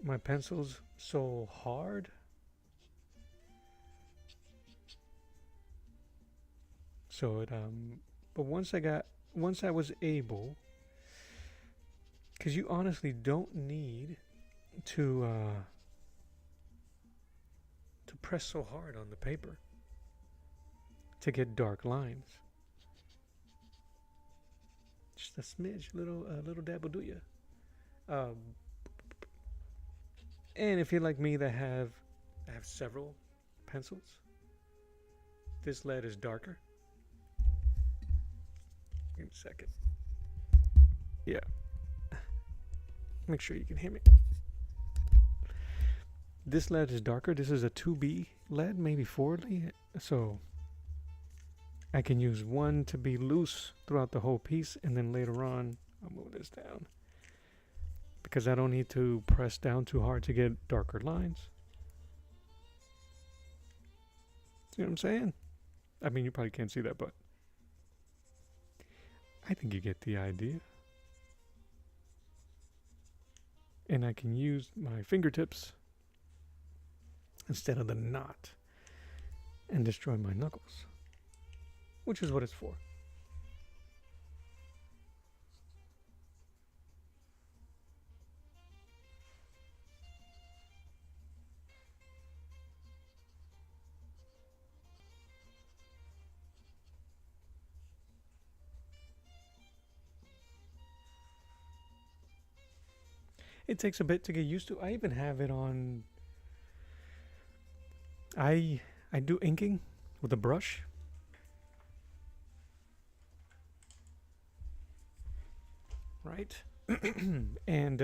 my pencils so hard. So it but once I was able, because you honestly don't need to press so hard on the paper to get dark lines. Just a smidge, little dab will do ya. And if you're like me, I have several pencils. This lead is darker. Give me a second. Yeah. Make sure you can hear me. This lead is darker. This is a 2B lead, maybe 4B. So I can use one to be loose throughout the whole piece, and then later on, I'll move this down. Because I don't need to press down too hard to get darker lines. See what I'm saying? I mean, you probably can't see that, but I think you get the idea. And I can use my fingertips instead of the knot and destroy my knuckles, which is what it's for. It takes a bit to get used to. I even have it on. I do inking with a brush. Right? And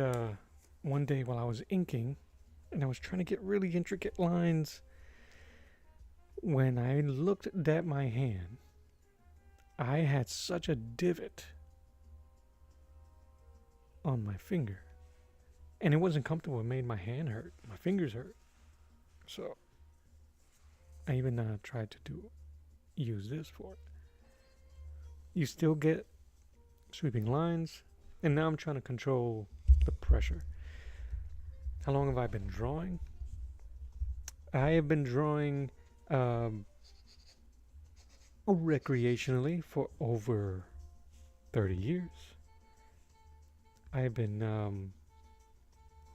one day while I was inking, and I was trying to get really intricate lines, when I looked at my hand, I had such a divot on my finger. And it wasn't comfortable. It made my hand hurt. My fingers hurt. So I even tried to use this for it. You still get sweeping lines. And now I'm trying to control the pressure. How long have I been drawing? I have been drawing recreationally for over 30 years. I've been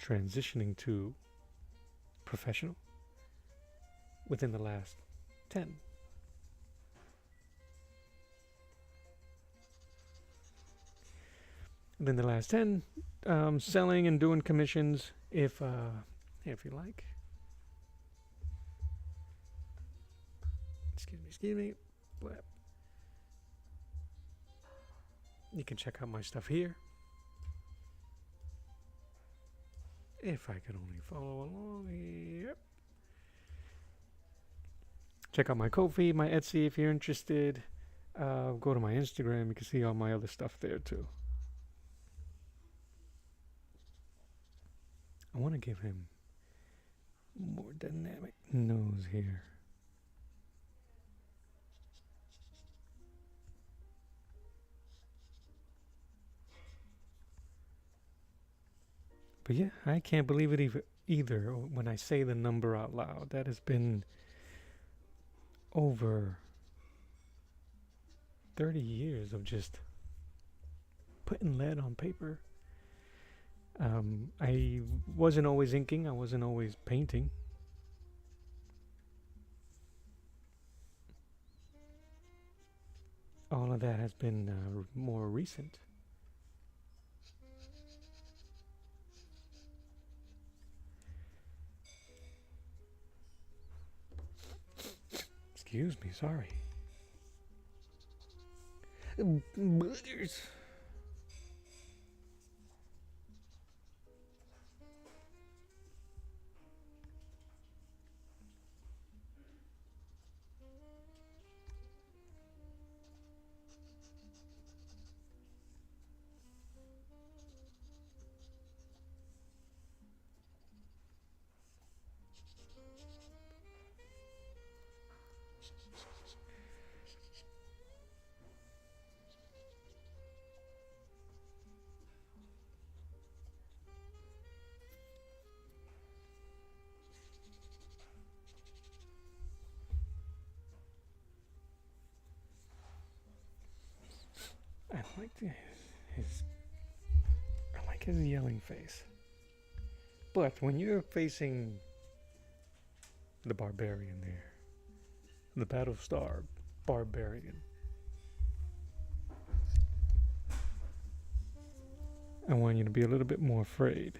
transitioning to professional within the last 10. Within the last 10, selling and doing commissions if you like. Excuse me. You can check out my stuff here. If I could only follow along. Yep. Check out my Ko-fi, my Etsy if you're interested. Go to my Instagram. You can see all my other stuff there too. I want to give him more dynamic nose here. But yeah, I can't believe it either when I say the number out loud. That has been over 30 years of just putting lead on paper. I wasn't always inking. I wasn't always painting. All of that has been more recent. Excuse me, sorry. Butters. I like his yelling face. But when you're facing the barbarian there, the Battlestar Barbarian, I want you to be a little bit more afraid.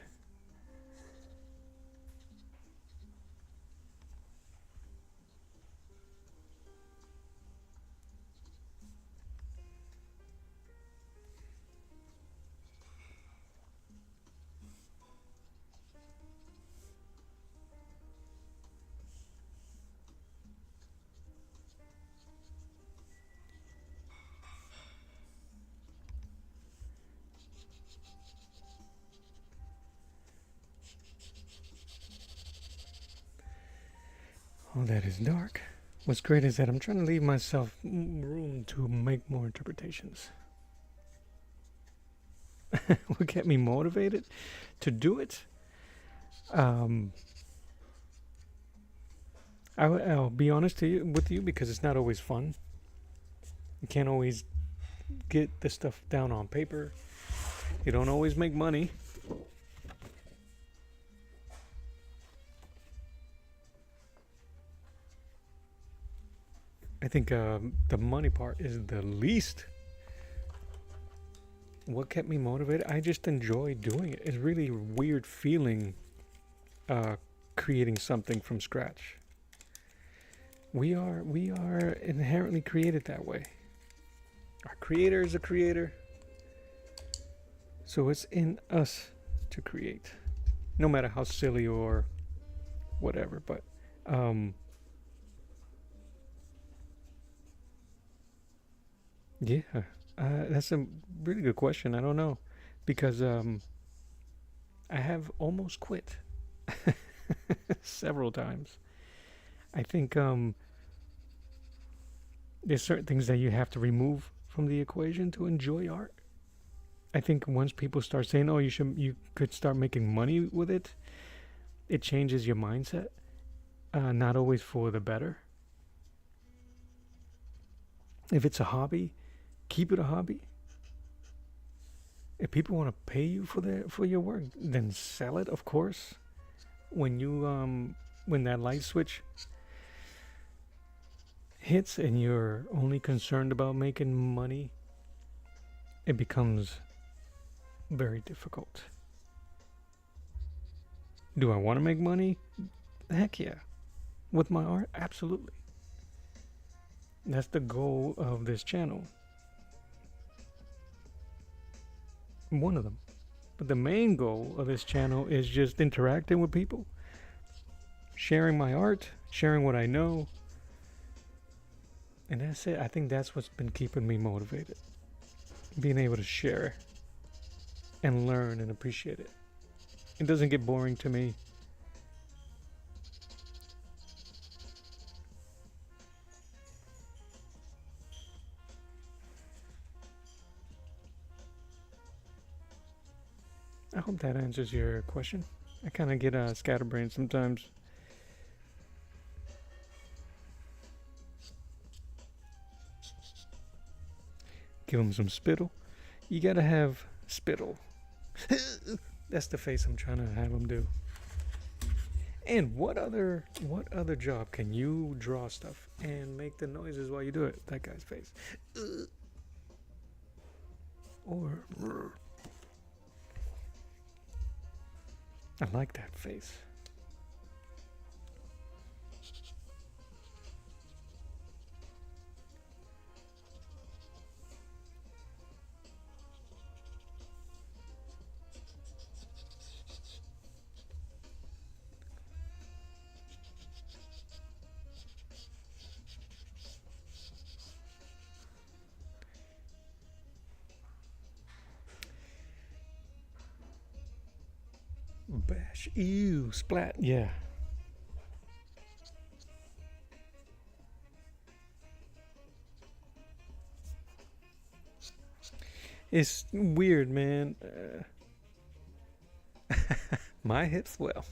Oh, that is dark. What's great is that I'm trying to leave myself room to make more interpretations. What kept me motivated to do it? I'll be honest with you because it's not always fun. You can't always get the stuff down on paper. You don't always make money. I think the money part is the least What kept me motivated? I just enjoy doing it. It's really weird feeling uh, creating something from scratch. We are inherently created that way. Our creator is a creator, so it's in us to create, no matter how silly or whatever. But yeah, that's a really good question. I don't know, because I have almost quit several times. I think there's certain things that you have to remove from the equation to enjoy art. I think once people start saying, "Oh, you could start making money with it," it changes your mindset. Not always for the better. If it's a hobby, keep it a hobby. If people want to pay you for your work, then sell it, of course. When you when that light switch hits and you're only concerned about making money, it becomes very difficult. Do I want to make money? Heck yeah. With my art? Absolutely. That's the goal of this channel. One of them. But the main goal of this channel is just interacting with people, sharing my art, sharing what I know. And that's it. I think that's what's been keeping me motivated. Being able to share and learn and appreciate it. It doesn't get boring to me. I hope that answers your question. I kind of get a scatterbrained sometimes. Give him some spittle. You gotta have spittle. That's the face I'm trying to have him do. And what other job can you draw stuff and make the noises while you do it? That guy's face. Or I like that face. Bash. Ew. Splat. Yeah. It's weird, man. My hips, well,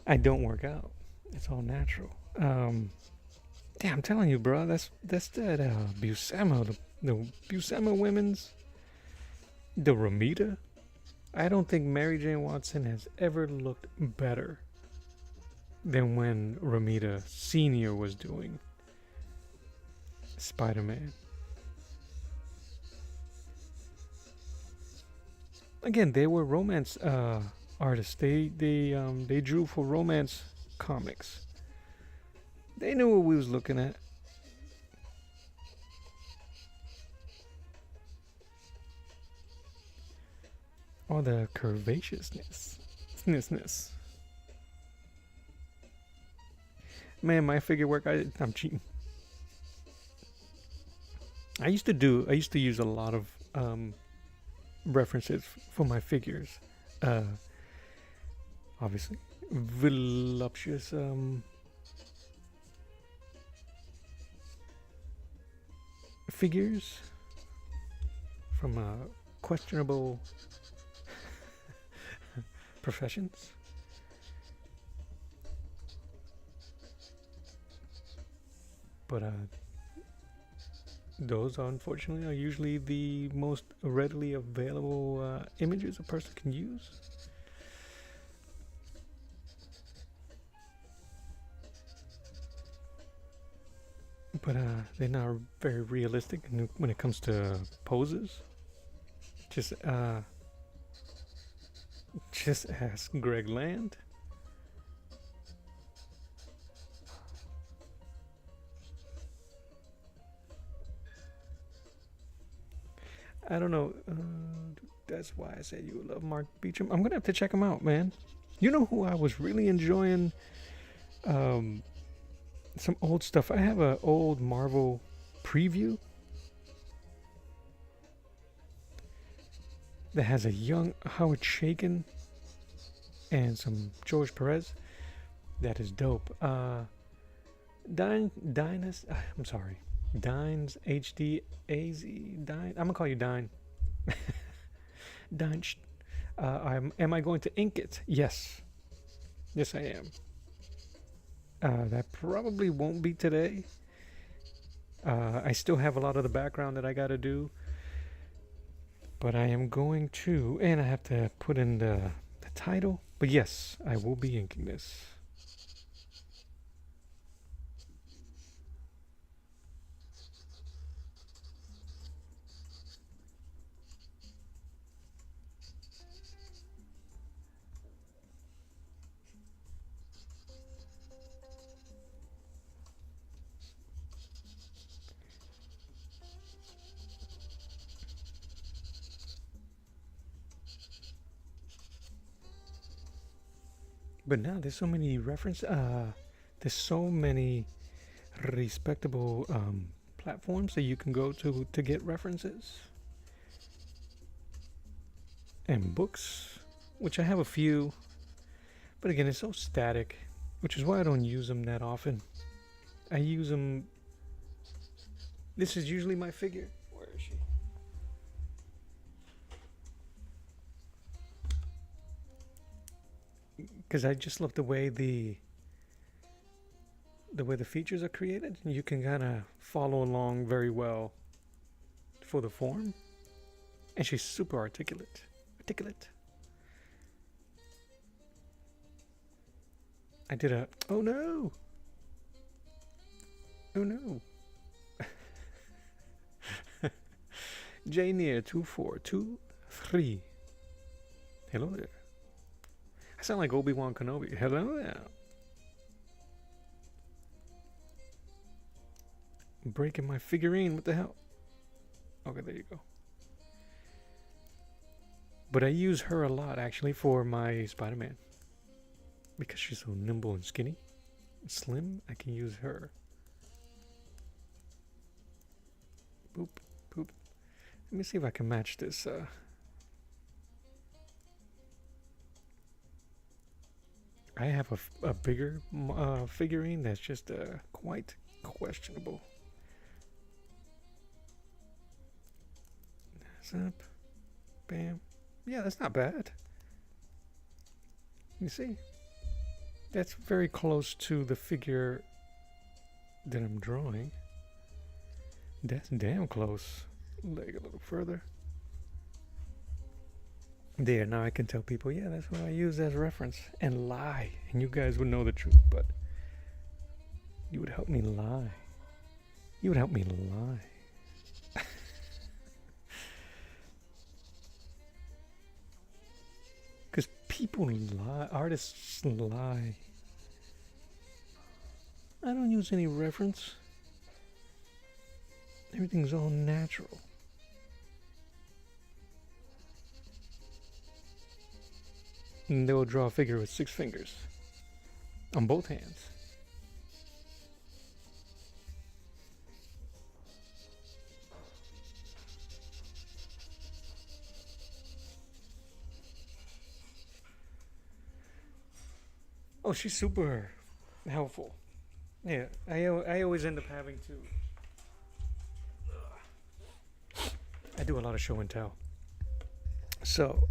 I don't work out. It's all natural. Yeah, I'm telling you, bro. That's that Buscema, the Buscema women's, the Ramita. I don't think Mary Jane Watson has ever looked better than when Ramita Senior was doing Spider-Man. Again, they were romance artists. They drew for romance comics. They knew what we was looking at. Or the curvaceousness. Man, my figure work, I'm cheating. I used to use a lot of references for my figures. Obviously, voluptuous figures from questionable professions. But those, unfortunately, are usually the most readily available images a person can use. but they're not very realistic when it comes to poses. Just ask Greg Land. I don't know. That's why I said you would love Mark Beecham. I'm gonna have to check him out, man. You know who I was really enjoying? Some old stuff. I have an old Marvel preview that has a young Howard Chaykin and some George Perez. That is dope. I'm sorry. Dines HD AZ Dine. I'm gonna call you Dine. Dine. Am I going to ink it? Yes. Yes, I am. That probably won't be today. I still have a lot of the background that I gotta do. But I am going to, and I have to put in the title. But yes, I will be inking this. But now there's so many there's so many respectable platforms that you can go to get references. And books, which I have a few. But again, it's so static, which is why I don't use them that often. I use them. This is usually my figure. Where is she? Because I just love the way the features are created. You can kind of follow along very well for the form. And she's super articulate. I did a... Oh no! Oh no! Jneer2423. Hello there. I sound like Obi-Wan Kenobi. Hello there. I'm breaking my figurine. What the hell? Okay, there you go. But I use her a lot, actually, for my Spider-Man. Because she's so nimble and skinny. And slim, I can use her. Boop, boop. Let me see if I can match this, I have a bigger figurine that's just quite questionable. That's up. Bam. Yeah, that's not bad. You see? That's very close to the figure that I'm drawing. That's damn close. Leg a little further. There, now I can tell people, yeah, that's what I use as reference. And lie. And you guys would know the truth, but you would help me lie. You would help me lie. Because people lie. Artists lie. I don't use any reference. Everything's all natural. And they will draw a figure with 6 fingers on both hands. Oh, she's super helpful. Yeah, I always end up having to. I do a lot of show and tell. So,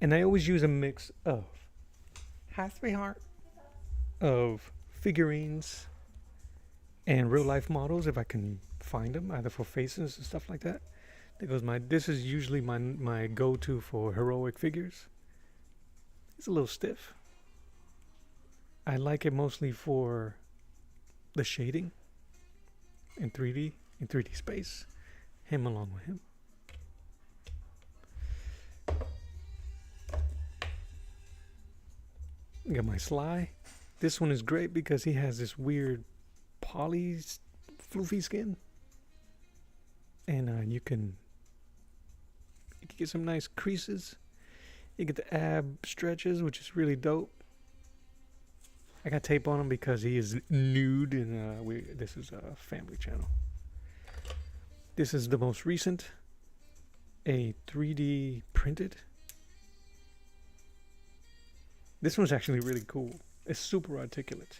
and I always use a mix of hi sweetheart, of figurines and real life models if I can find them, either for faces and stuff like that. Because this is usually my go-to for heroic figures. It's a little stiff. I like it mostly for the shading in 3D, in 3D space. Him along with him. Got my Sly. This one is great because he has this weird poly floofy skin. And you can get some nice creases. You get the ab stretches, which is really dope. I got tape on him because he is nude, and this is a family channel. This is the most recent, a 3D printed. This one's actually really cool. It's super articulate.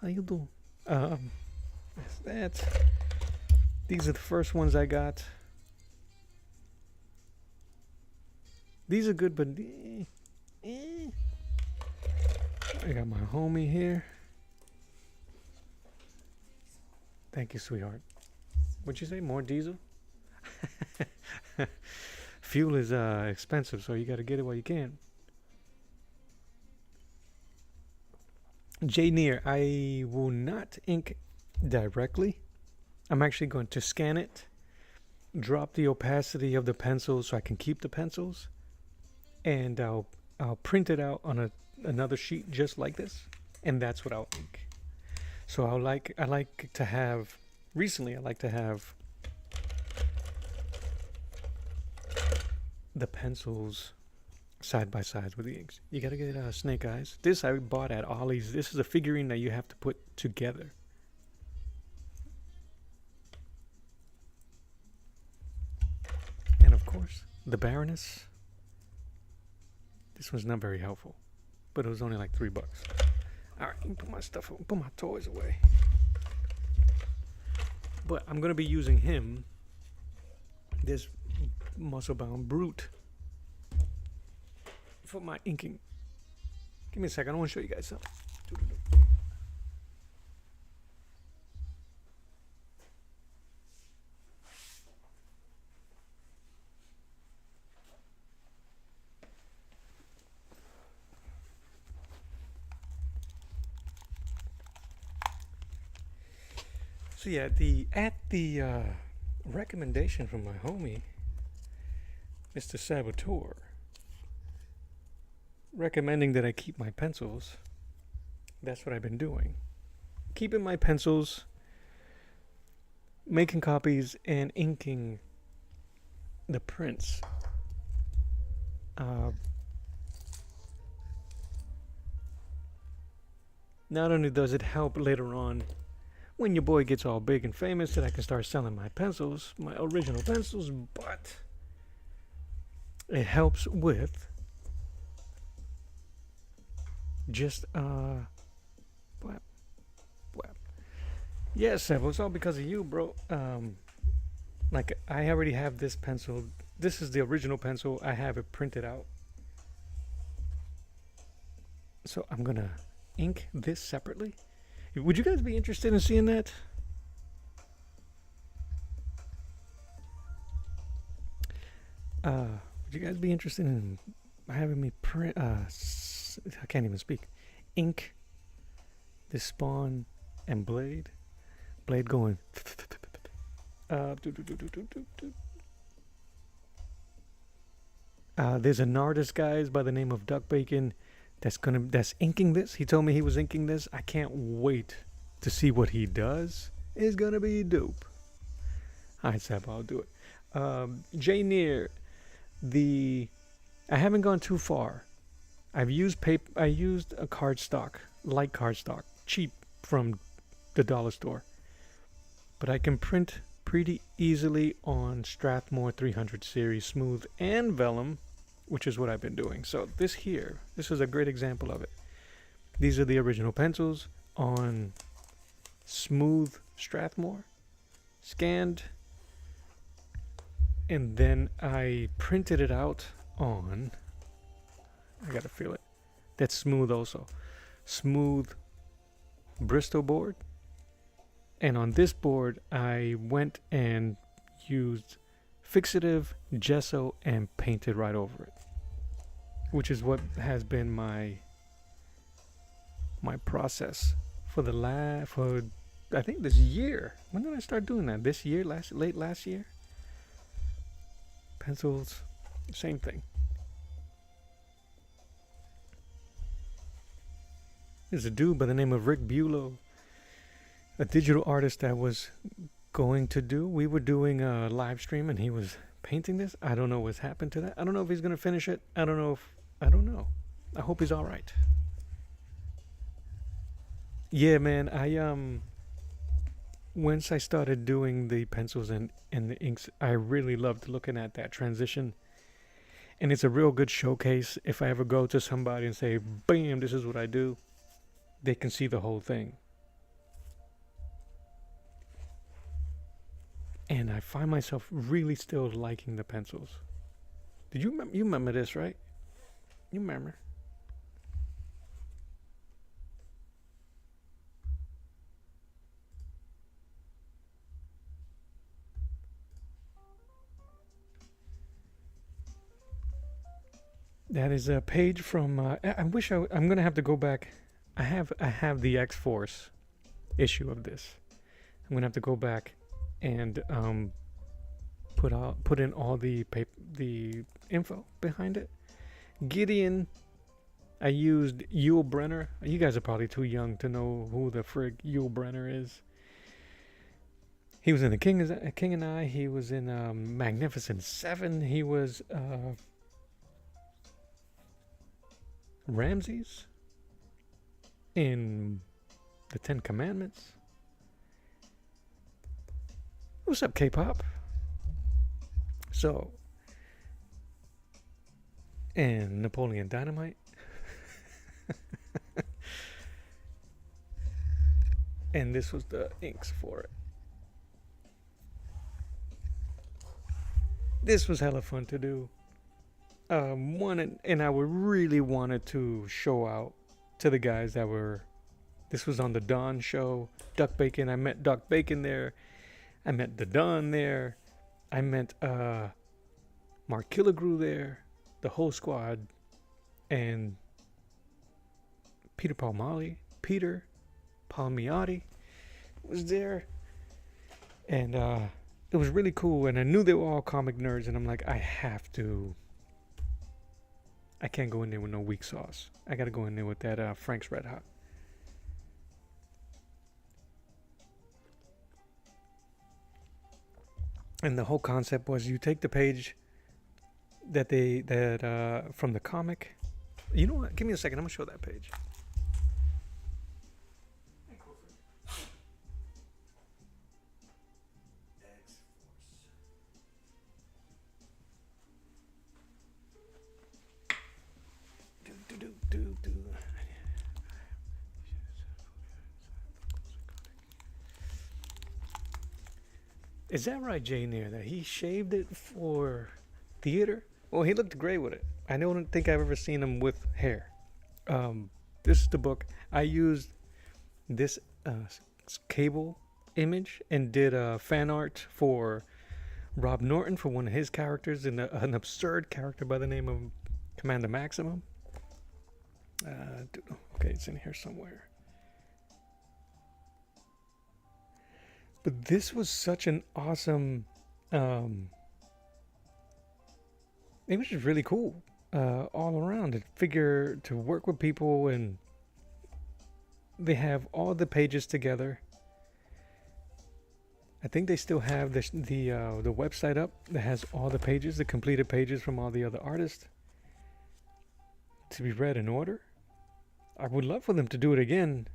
How you doing? That's that. These are the first ones I got. These are good, but I got my homie here. Thank you, sweetheart. What'd you say? More diesel? Fuel is expensive, so you got to get it while you can. J Near, I will not ink directly. I'm actually going to scan it, drop the opacity of the pencil so I can keep the pencils, and I'll print it out on another sheet just like this, and that's what I'll ink. So I like to have the pencils side by side with the inks. You gotta get snake eyes. This I bought at Ollie's. This is a figurine that you have to put together. And of course, the Baroness. This one's not very helpful, but it was only like $3. All right, put my stuff, put my toys away. But I'm gonna be using him, this muscle-bound brute, for my inking. Give me a second. I want to show you guys something. So yeah, at the recommendation from my homie, Mr. Saboteur, recommending that I keep my pencils. That's what I've been doing. Keeping my pencils, making copies, and inking the prints. Not only does it help later on when your boy gets all big and famous that I can start selling my pencils, my original pencils, but it helps with just what? Yes, Sebo, it's all because of you, bro. Like I already have this pencil. This is the original pencil. I have it printed out. So I'm gonna ink this separately. Would you guys be interested in seeing that? Would you guys be interested in having me print? I can't even speak. Ink this Spawn and Blade. Blade going. There's an artist, guys, by the name of Duck Bacon. That's inking this. He told me he was inking this. I can't wait to see what he does. It's gonna be dope. Alright, Sab, I'll do it. J Near, I haven't gone too far. I've used paper. I used a cardstock, light cardstock, cheap from the dollar store. But I can print pretty easily on Strathmore 300 series smooth and vellum, which is what I've been doing. So this is a great example of it. These are the original pencils on smooth Strathmore, scanned, and then I printed it out on, I gotta feel it, that's smooth also, smooth Bristol board. And on this board, I went and used fixative, gesso, and painted right over it, which is what has been my process for I think this year. When did I start doing that? This year, late last year. Pencils, same thing. There's a dude by the name of Rick Bulow, a digital artist that was going to do. We were doing a live stream and he was painting this. I don't know what's happened to that. I don't know if he's gonna finish it. I don't know. I hope he's all right. Yeah, man. Once I started doing the pencils and the inks, I really loved looking at that transition. And it's a real good showcase. If I ever go to somebody and say, bam, this is what I do, they can see the whole thing. And I find myself really still liking the pencils. Did you remember this, right? You remember? That is a page from. I wish I'm gonna have to go back. I have the X-Force issue of this. I'm gonna have to go back and put in all the info behind it. Gideon, I used Yul Brynner. You guys are probably too young to know who the frig Yul Brynner is. He was in The King and I. He was in Magnificent Seven. He was Ramses in the Ten Commandments. What's up, K-pop? So, and Napoleon Dynamite. And this was the inks for it. This was hella fun to do. And I would really wanted to show out to the guys that were. This was on the Dawn show. Duck Bacon. I met Duck Bacon there. I met the Don there. I met Mark Killigrew there. The whole squad. And Peter Palmiotti was there. And it was really cool. And I knew they were all comic nerds. And I'm like, I can't go in there with no weak sauce. I got to go in there with that Frank's Red Hot. And the whole concept was you take the page that from the comic. You know what? Give me a second. I'm going to show that page. Is that right, Jay Neer, that he shaved it for theater? Well, he looked great with it. I don't think I've ever seen him with hair. This is the book. I used this cable image and did fan art for Rob Norton for one of his characters, in an absurd character by the name of Commander Maximum. Okay, it's in here somewhere. But this was such an awesome. It was just really cool all around. To figure to work with people, and they have all the pages together. I think they still have the website up that has all the pages, the completed pages from all the other artists, to be read in order. I would love for them to do it again.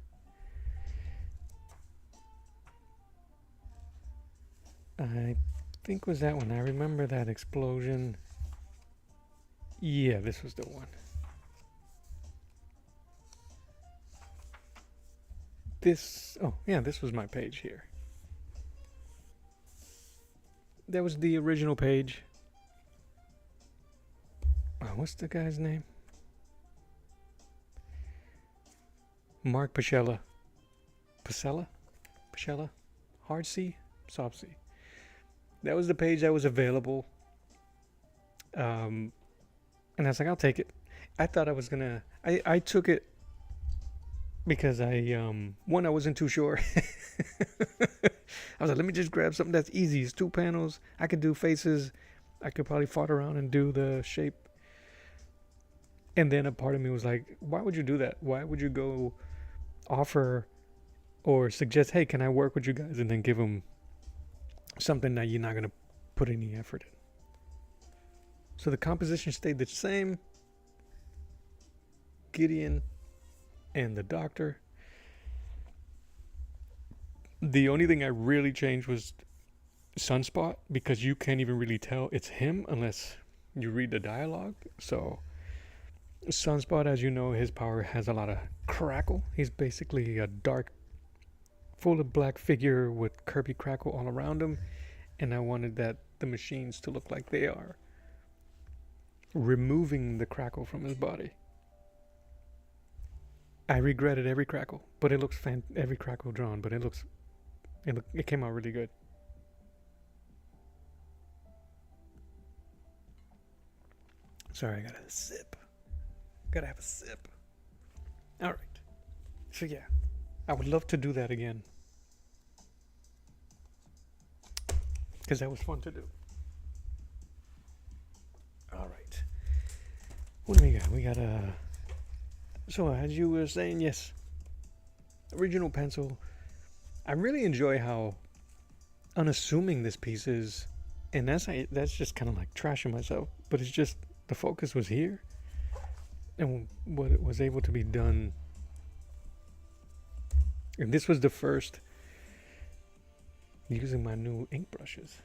I think was that one. I remember that explosion. Yeah, this was the one. This was my page here. That was the original page. What's the guy's name? Mark Pacella. Hard C? Soft C. That was the page that was available. And I was like, I'll take it. I thought I was gonna. I took it because I wasn't too sure. I was like, let me just grab something that's easy. It's 2 panels. I could do faces. I could probably fart around and do the shape. And then a part of me was like, why would you do that? Why would you go offer or suggest, hey, can I work with you guys, and then give them something that you're not going to put any effort in? So the composition stayed the same. Gideon and the doctor. The only thing I really changed was Sunspot, because you can't even really tell it's him unless you read the dialogue. So Sunspot, as you know, his power has a lot of crackle. He's basically a dark, full of black figure with Kirby crackle all around him. And I wanted the machines to look like they are removing the crackle from his body. I regretted every crackle, but it looks every crackle drawn, but it came out really good. Sorry, I gotta sip. Gotta have a sip. All right. So yeah, I would love to do that again, because that was fun to do. All right. What do we got? We got So as you were saying, yes, original pencil. I really enjoy how unassuming this piece is, and that's just kind of like trashing myself. But it's just the focus was here, and what it was able to be done. And this was the first using my new ink brushes.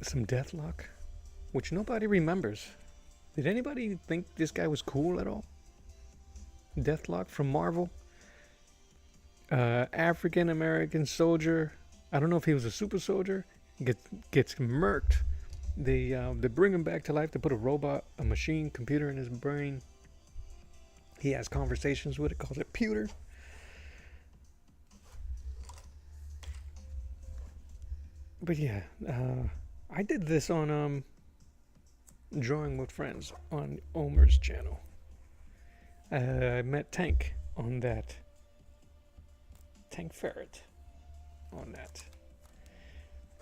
Some Deathlock, which nobody remembers. Did anybody think this guy was cool at all? Deathlock from Marvel. African American soldier. I don't know if he was a super soldier. Gets murked. They bring him back to life. They put a machine, computer in his brain. He has conversations with it. Calls it pewter. But yeah, I did this on Drawing with Friends on Omer's channel. I met Tank on that. Tank Ferret on that.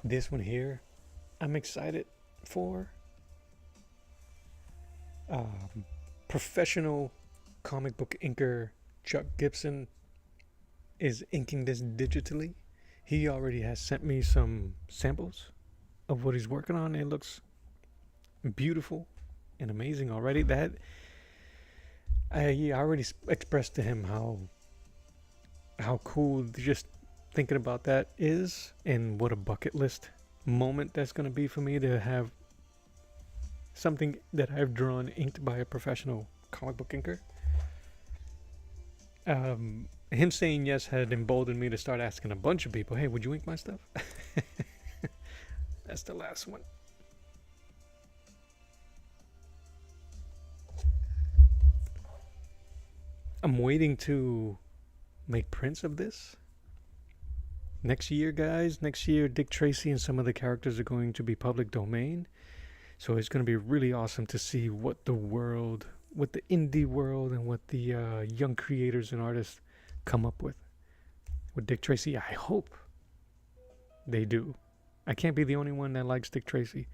This one here, I'm excited for. Professional comic book inker Chuck Gibson is inking this digitally. He already has sent me some samples of what he's working on. It looks beautiful and amazing already. That I already expressed to him how cool just thinking about that is, and what a bucket list moment that's going to be for me to have something that I've drawn inked by a professional comic book inker. Him saying yes had emboldened me to start asking a bunch of people, hey, would you ink my stuff? That's the last one. I'm waiting to make prints of this. Next year, guys. Next year, Dick Tracy and some of the characters are going to be public domain. So it's going to be really awesome to see what the world, what the indie world, and what the young creators and artists come up with Dick Tracy. I hope they do. I can't be the only one that likes Dick Tracy,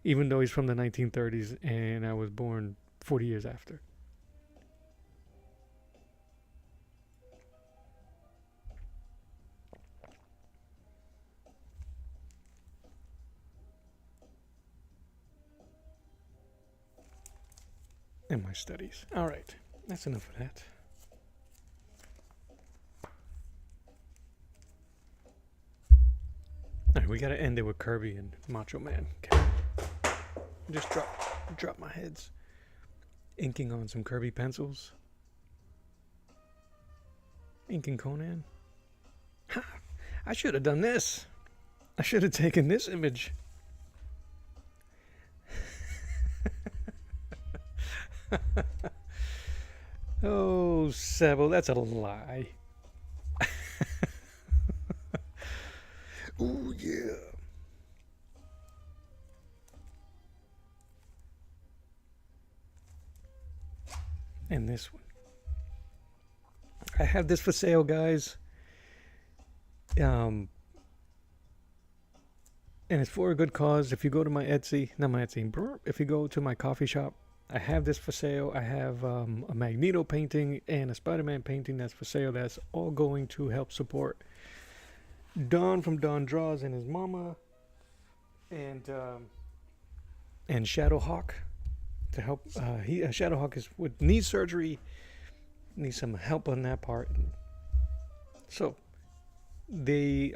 even though he's from the 1930s and I was born 40 years after. And my studies. All right, that's enough of that. All right, we gotta end it with Kirby and Macho Man. Okay. Just drop my heads. Inking on some Kirby pencils. Inking Conan. Ha! I should have done this. I should have taken this image. Oh, Sebo, that's a lie. Oh, yeah. and this one. I have this for sale, guys. And it's for a good cause. If you go to my Etsy, not my Etsy, if you go to my coffee shop, I have this for sale. I have a Magneto painting and a Spider-Man painting that's for sale. That's all going to help support Don from Don Draws and his mama, and Shadowhawk to help. Shadowhawk is with knee surgery, needs some help on that part. So they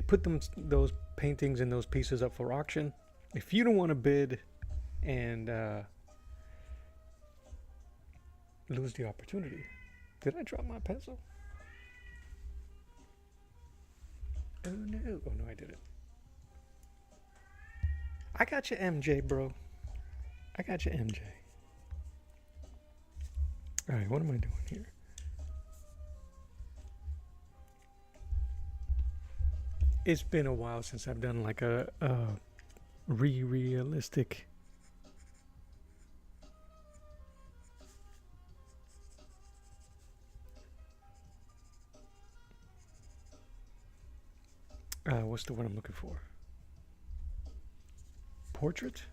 put those paintings and those pieces up for auction. If you don't want to bid and lose the opportunity. Did I drop my pencil? Oh no. Oh no, I didn't. I got you, MJ, bro. I got you, MJ. Alright, what am I doing here? It's been a while since I've done like a realistic what's the word I'm looking for? Portrait?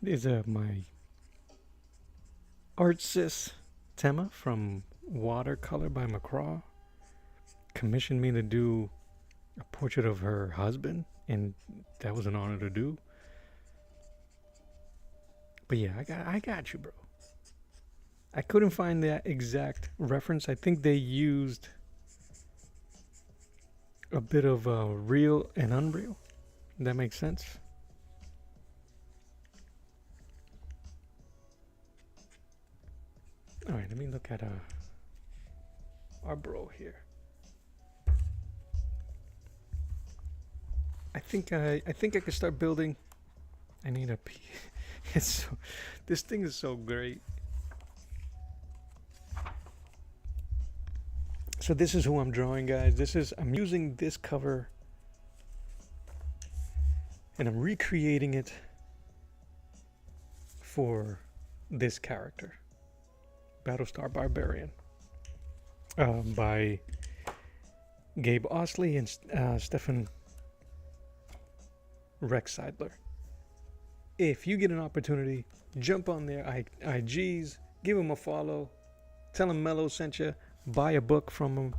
Is my art sis Tema from Watercolor by McCraw commissioned me to do a portrait of her husband, and that was an honor to do. But yeah, I got you, bro. I couldn't find that exact reference. I think they used a bit of real and unreal. That makes sense. All right, let me look at our bro here. I think I could start building. I need a P. This thing is so great. So this is who I'm drawing, guys. I'm using this cover and I'm recreating it for this character, Battlestar Barbarian, by Gabe Osley and Stefan Rexseidler. If you get an opportunity, jump on their IGs, give them a follow, tell them Mello sent you, buy a book from them.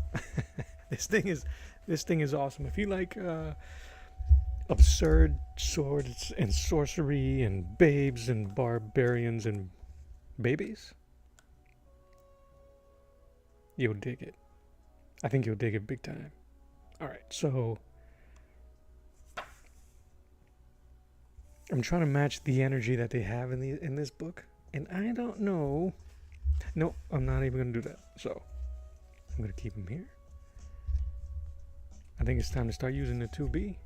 This thing is awesome. If you like absurd swords and sorcery and babes and barbarians and babies, you'll dig it. I think you'll dig it big time. All right, so I'm trying to match the energy that they have in this book, and I don't know. No, I'm not even gonna do that. So I'm gonna keep them here. I think it's time to start using the 2B.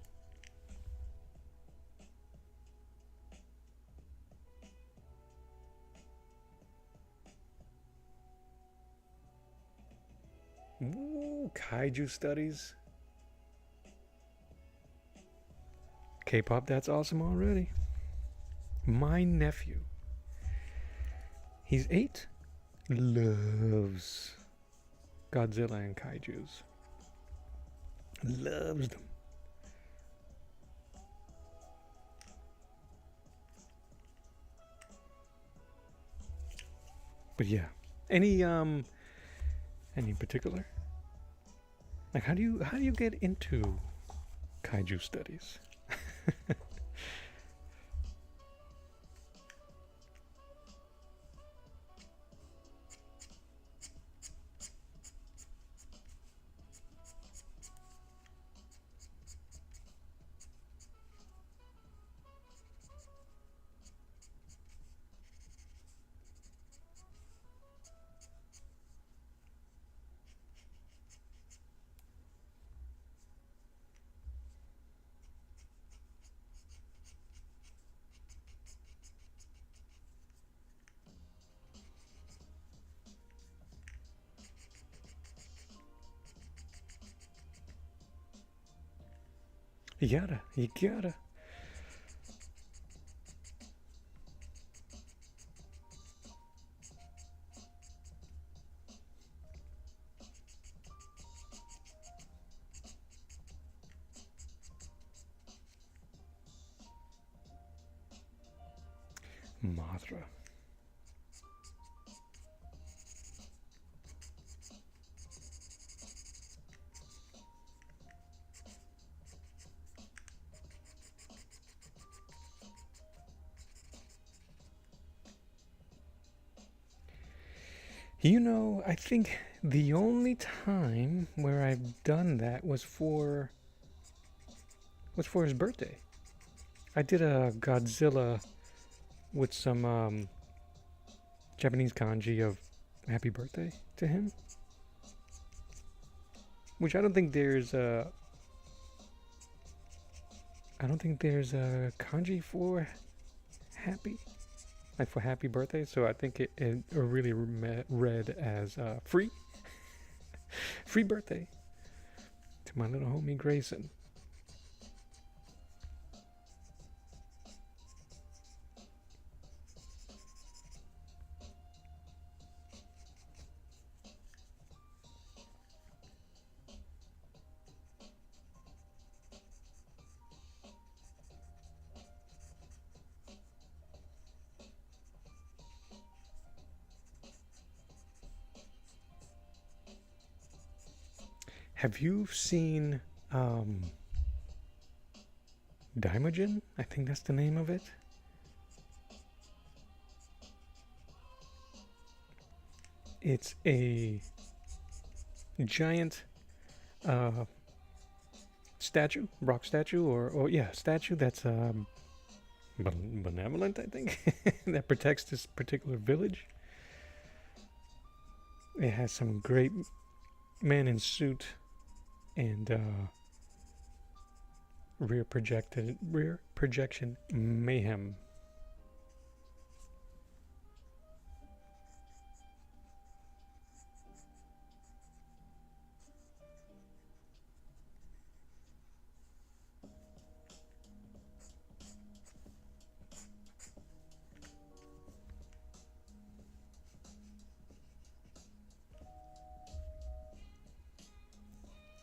Ooh, kaiju studies. K-pop, that's awesome already. My nephew, he's 8, loves Godzilla and kaijus. Loves them. But yeah, any particular? Like, how do you get into kaiju studies? You gotta. Mothra. You know, I think the only time where I've done that was for his birthday. I did a Godzilla with some Japanese kanji of happy birthday to him, which I don't think there's a kanji for happy, like for happy birthday. So I think it really read as free birthday to my little homie Grayson. Have you seen Daimogen? I think that's the name of it. It's a giant statue, rock statue, or statue that's benevolent, I think, that protects this particular village. It has some great man in suit and rear projection mayhem.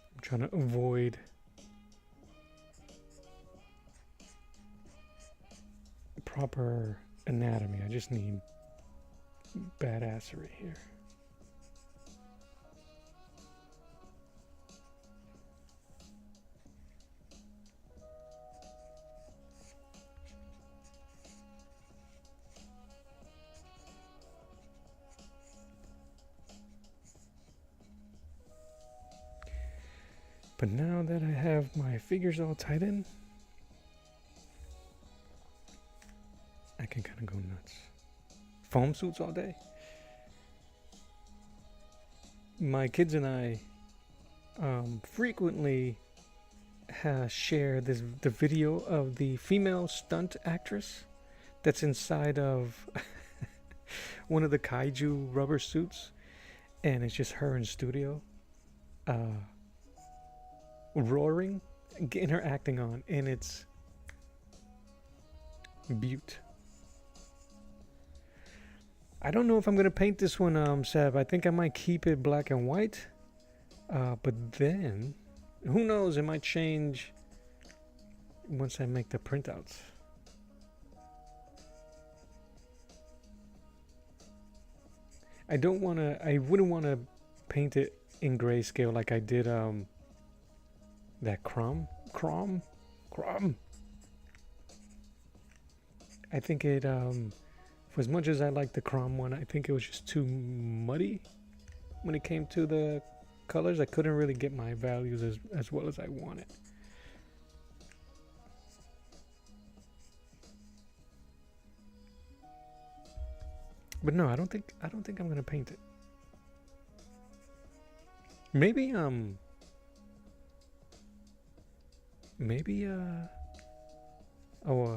I'm trying to avoid proper anatomy. I just need badassery here. But now that I have my figures all tied in, I can kind of go nuts. Foam suits all day. My kids and I frequently share the video of the female stunt actress that's inside of one of the kaiju rubber suits, and it's just her in studio. Roaring, getting her acting on, and it's beaut. I don't know if I'm gonna paint this one, Seb. I think I might keep it black and white, but then who knows? It might change once I make the printouts. I wouldn't want to paint it in grayscale like I did that Crom. I think it for as much as I like the Crom one, I think it was just too muddy when it came to the colors. I couldn't really get my values as well as I wanted. But no, I don't think I'm gonna paint it. Maybe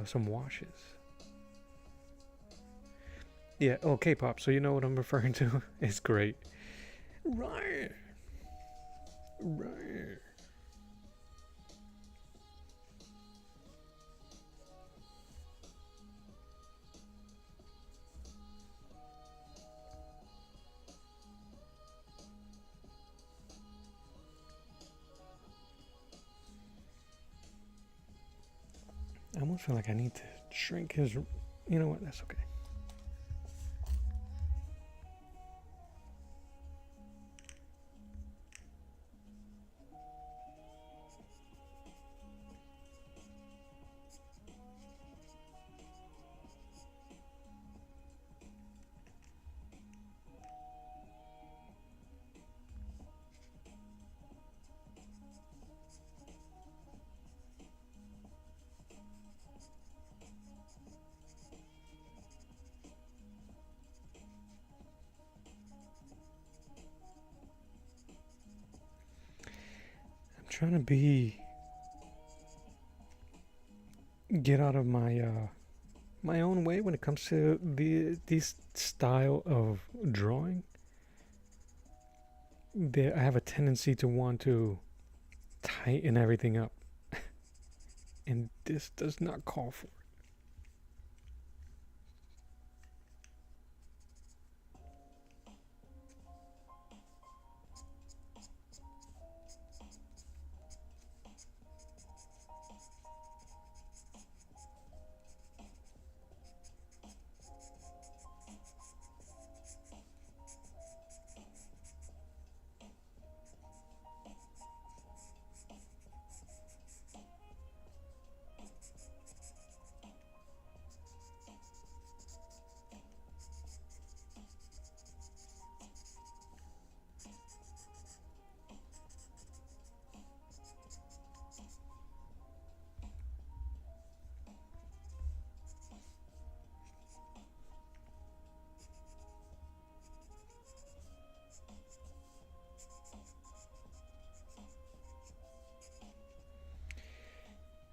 some washes. Yeah, oh, K-pop, so you know what I'm referring to. It's great. Right. I almost feel like I need to shrink his You know what? That's okay. I'm trying to get out of my own way when it comes to this style of drawing. I have a tendency to want to tighten everything up, and this does not call for it.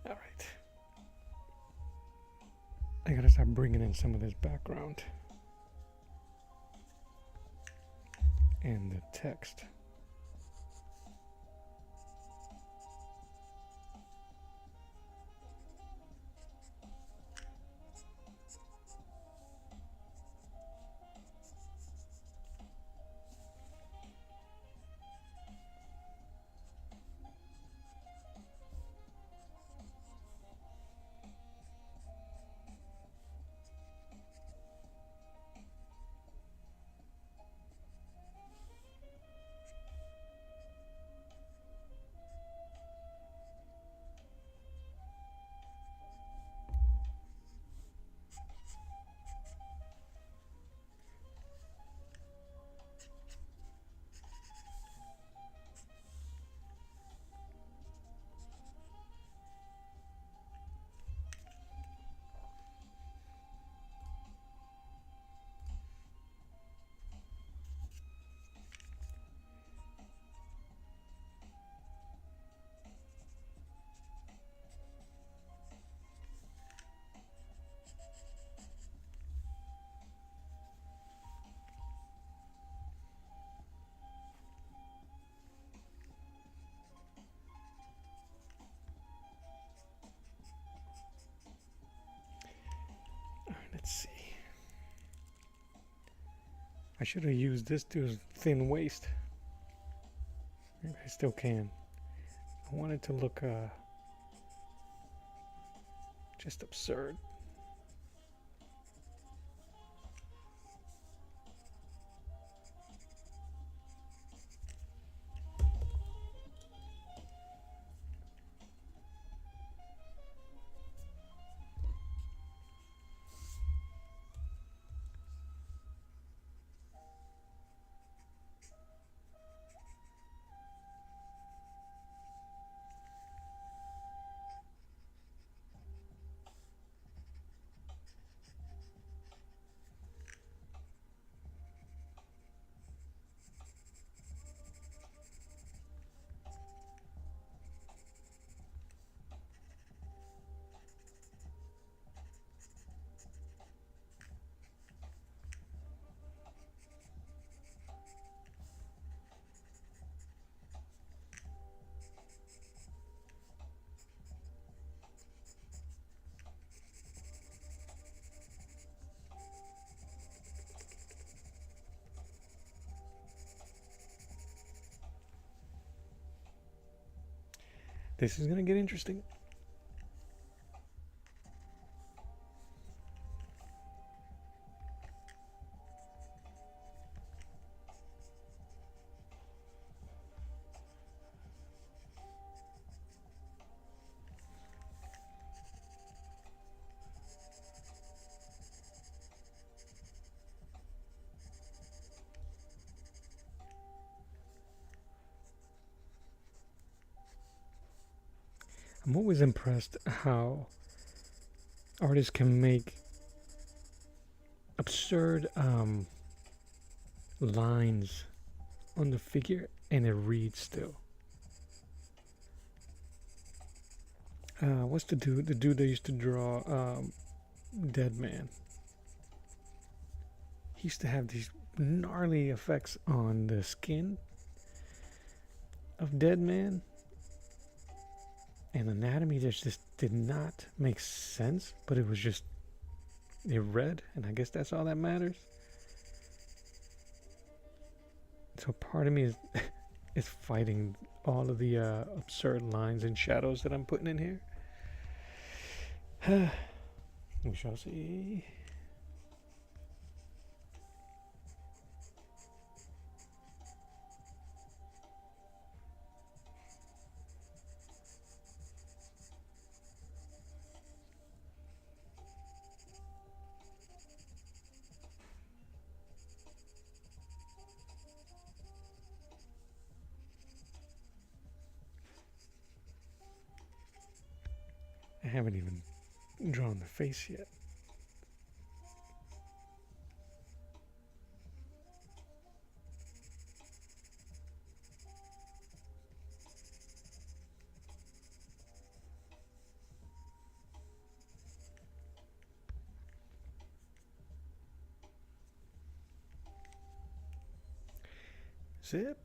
All right. I gotta start bringing in some of this background and the text. Let's see. I should have used this to thin waist. Maybe I still can. I want it to look just absurd. This is gonna get interesting. I'm always impressed how artists can make absurd lines on the figure and it reads still. What's the dude? The dude that used to draw Dead Man. He used to have these gnarly effects on the skin of Dead Man. And anatomy just did not make sense, but it was just, it read, and I guess that's all that matters. So part of me is fighting all of the absurd lines and shadows that I'm putting in here. We shall see. I haven't even drawn the face yet. Zip.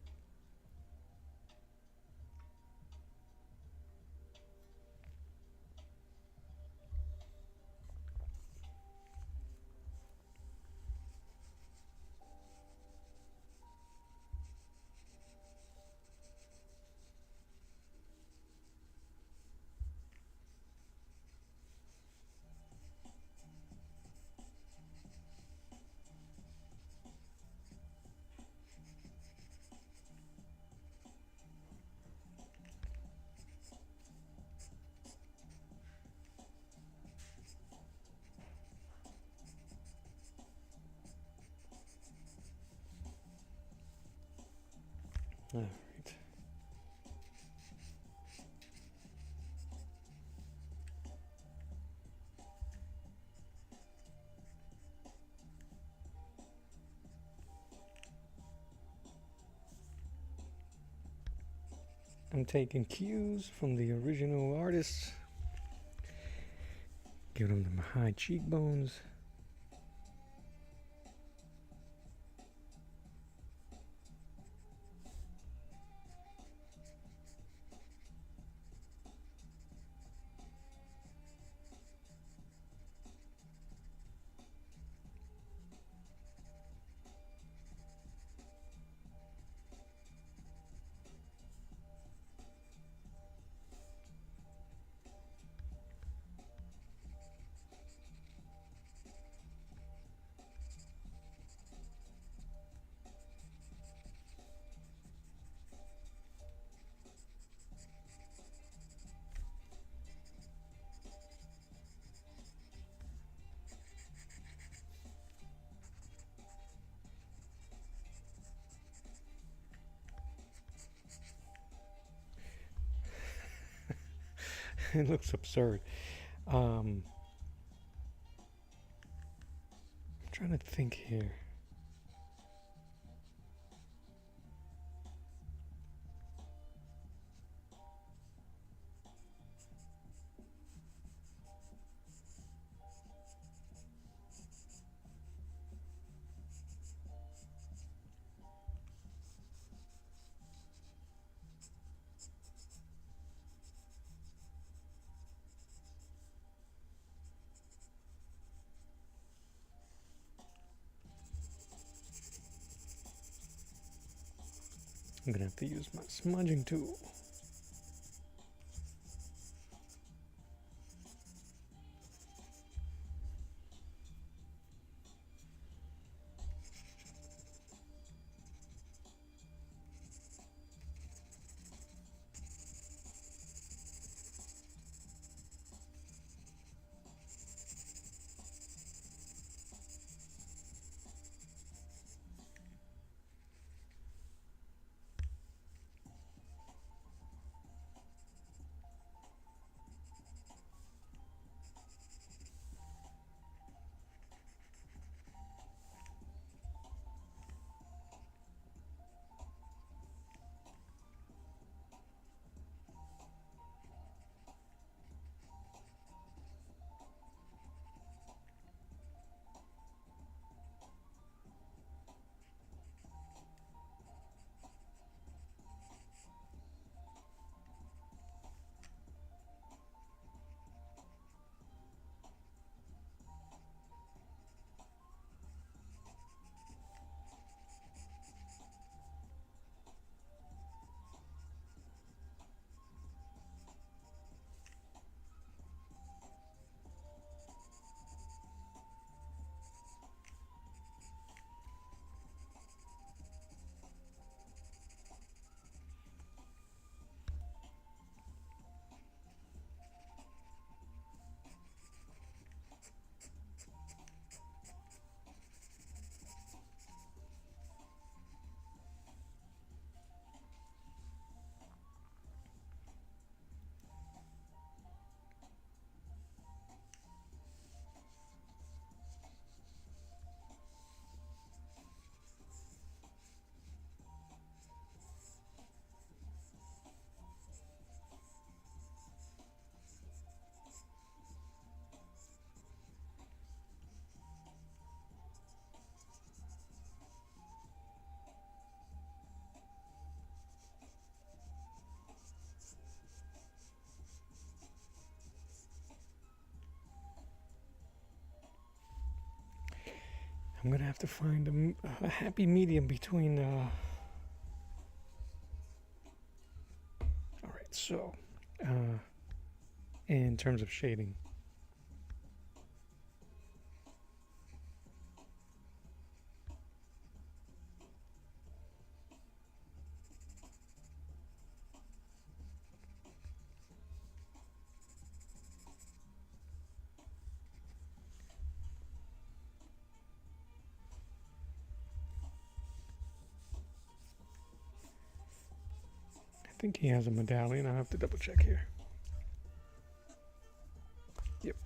All right. I'm taking cues from the original artists, giving them high cheekbones. It looks absurd. I'm trying to think here. I'm gonna have to use my smudging tool. I'm gonna have to find a happy medium between. All right, so in terms of shading, I think he has a medallion. I'll have to double check here. Yep.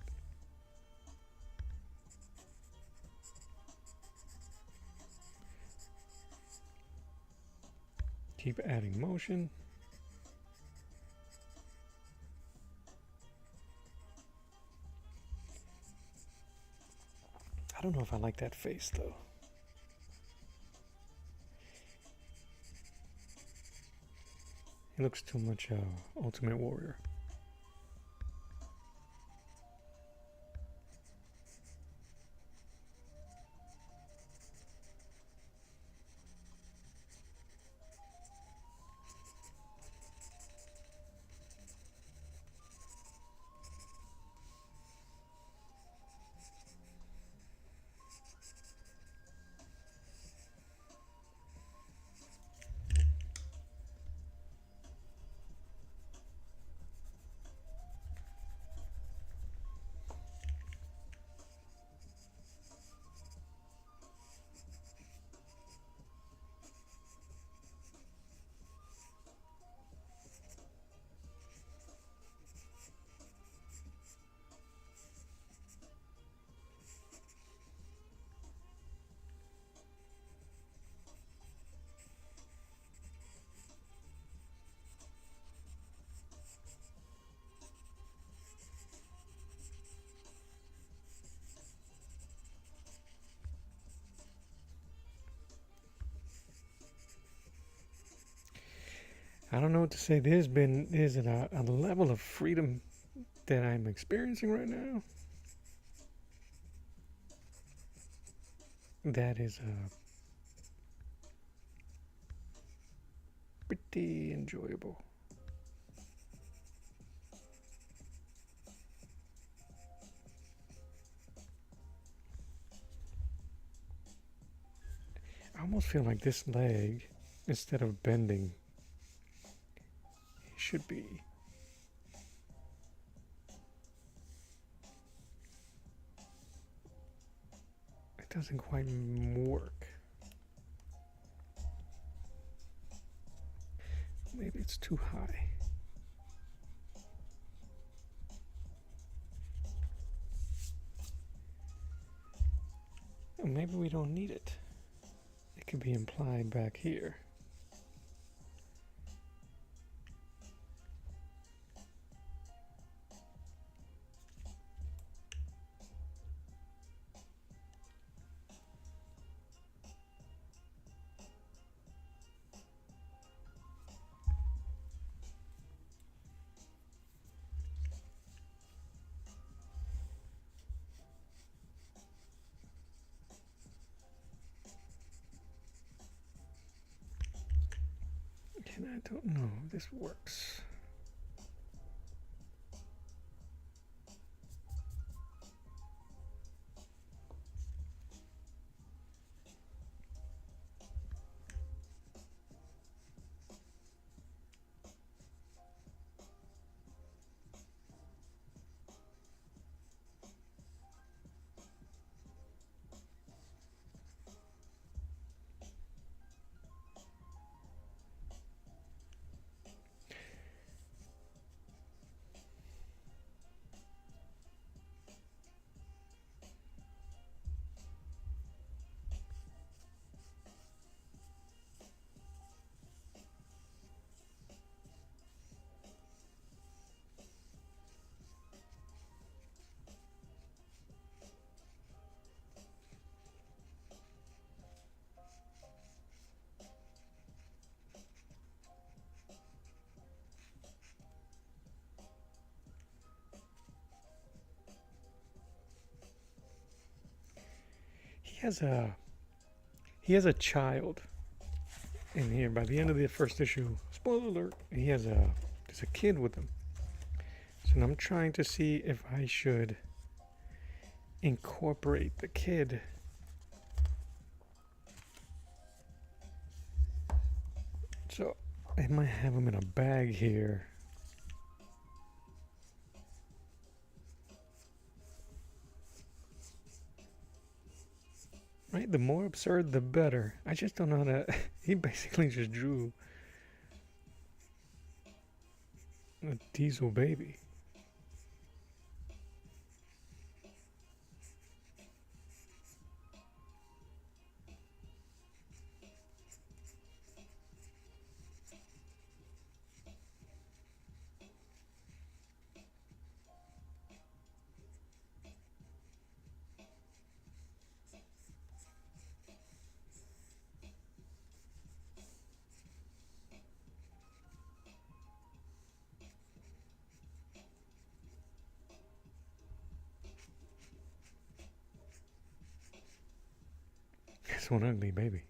Keep adding motion. I don't know if I like that face though. He looks too much Ultimate Warrior. I don't know what to say. There's a level of freedom that I'm experiencing right now that is pretty enjoyable. I almost feel like this leg, instead of bending, should be. It doesn't quite work. Maybe it's too high. Or maybe we don't need it. It could be implied back here. And I don't know if this works. he has a child in here. By the end of the first issue, spoiler alert, there's a kid with him. So I'm trying to see if I should incorporate the kid so I might have him in a bag here. Right, the more absurd the better. I just don't know how to he basically just drew a diesel baby. It's one ugly baby.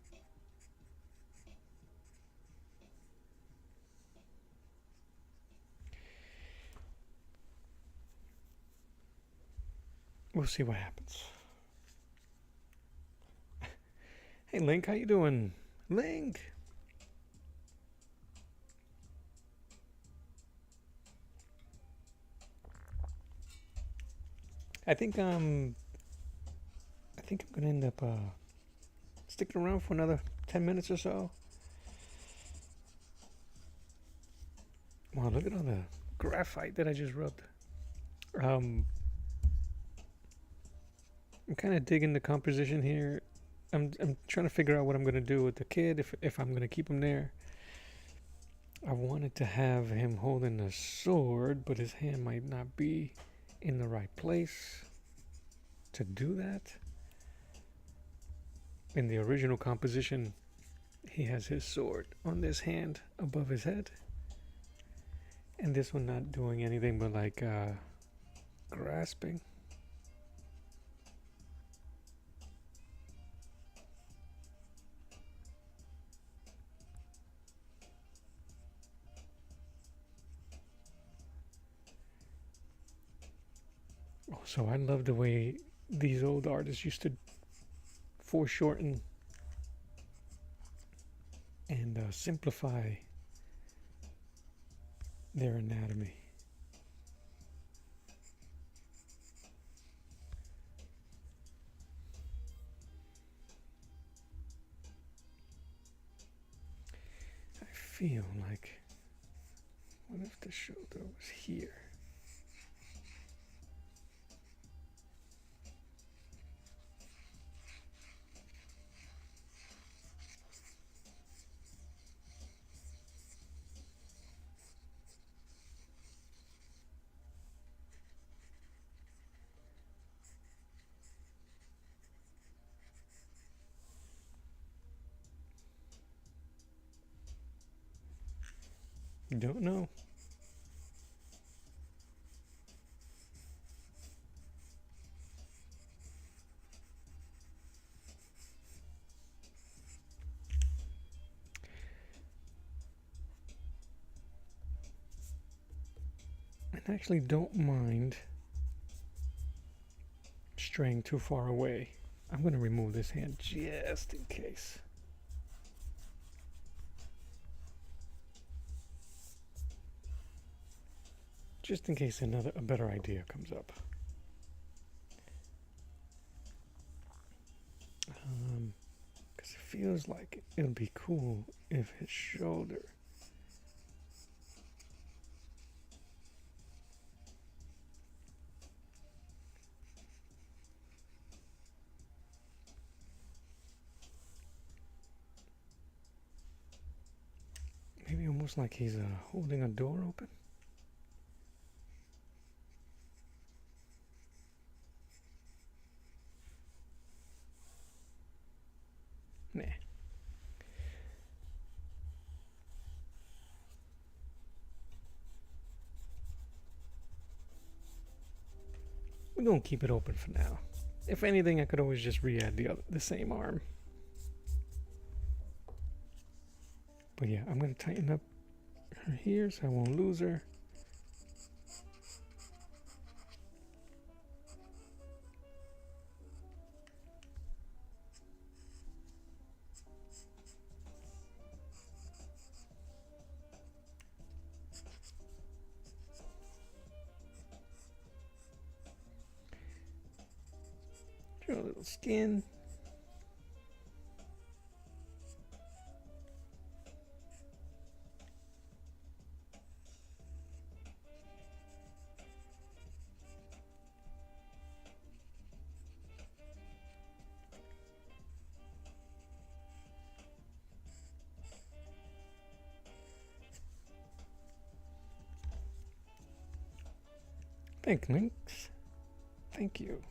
We'll see what happens. Hey Link, how you doing? Link! I think I'm gonna end up sticking around for another 10 minutes or so. Wow, look at all the graphite that I just rubbed. I'm kind of digging the composition here. I'm trying to figure out what I'm gonna do with the kid, if I'm gonna keep him there. I wanted to have him holding a sword, but his hand might not be in the right place to do that. In the original composition, he has his sword on this hand above his head, and this one not doing anything but like grasping. So I love the way these old artists used to foreshorten and simplify their anatomy. I feel like, what if the shoulder was here? Don't know. I actually don't mind straying too far away. I'm going to remove this hand just in case. Just in case a better idea comes up. Because it feels like it would be cool if his shoulder maybe almost like he's holding a door open. Nah. We're gonna keep it open for now. If anything, I could always just re-add the same arm. But yeah, I'm gonna tighten up her here so I won't lose her. Draw a little skin. Thanks. Thank you.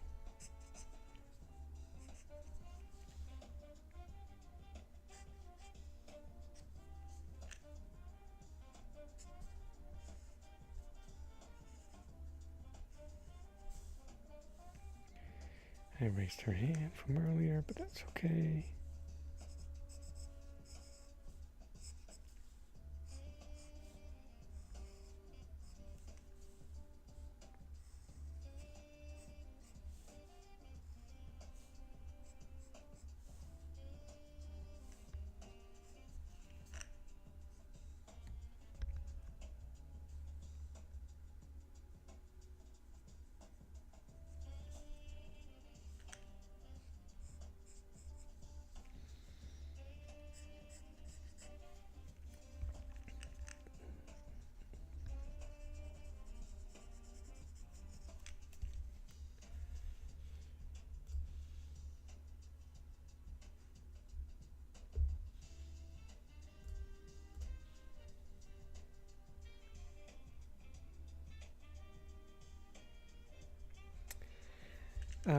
I erased her hand from earlier, but that's okay.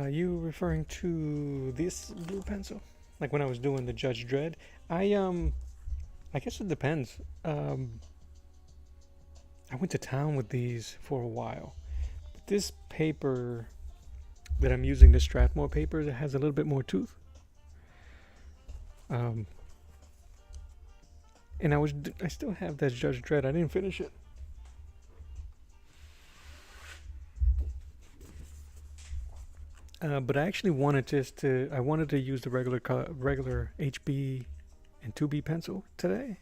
You referring to this blue pencil? Like when I was doing the Judge Dredd? I guess it depends. I went to town with these for a while. But this paper that I'm using, the Strathmore paper, that has a little bit more tooth. And I still have that Judge Dredd. I didn't finish it. But I actually wanted I wanted to use the regular HB and 2B pencil today.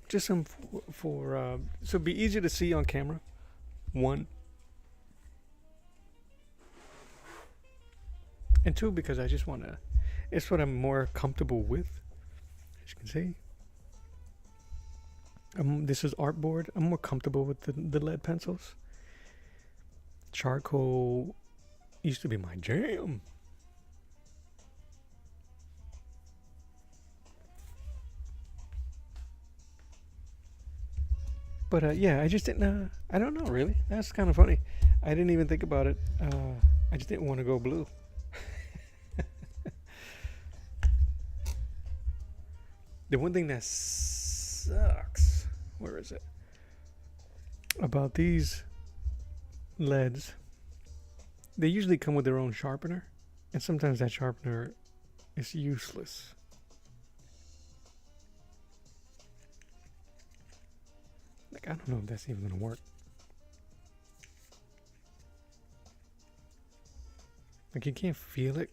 Just some so it'd be easier to see on camera. One. And two, because I just want to, it's what I'm more comfortable with, as you can see. This is artboard. I'm more comfortable with the lead pencils. Charcoal used to be my jam. But yeah, I just didn't, I don't know really. That's kind of funny. I didn't even think about it. I just didn't want to go blue. The one thing that sucks, where is it? About these leads, they usually come with their own sharpener, and sometimes that sharpener is useless. Like, I don't know if that's even gonna work. Like, you can't feel it.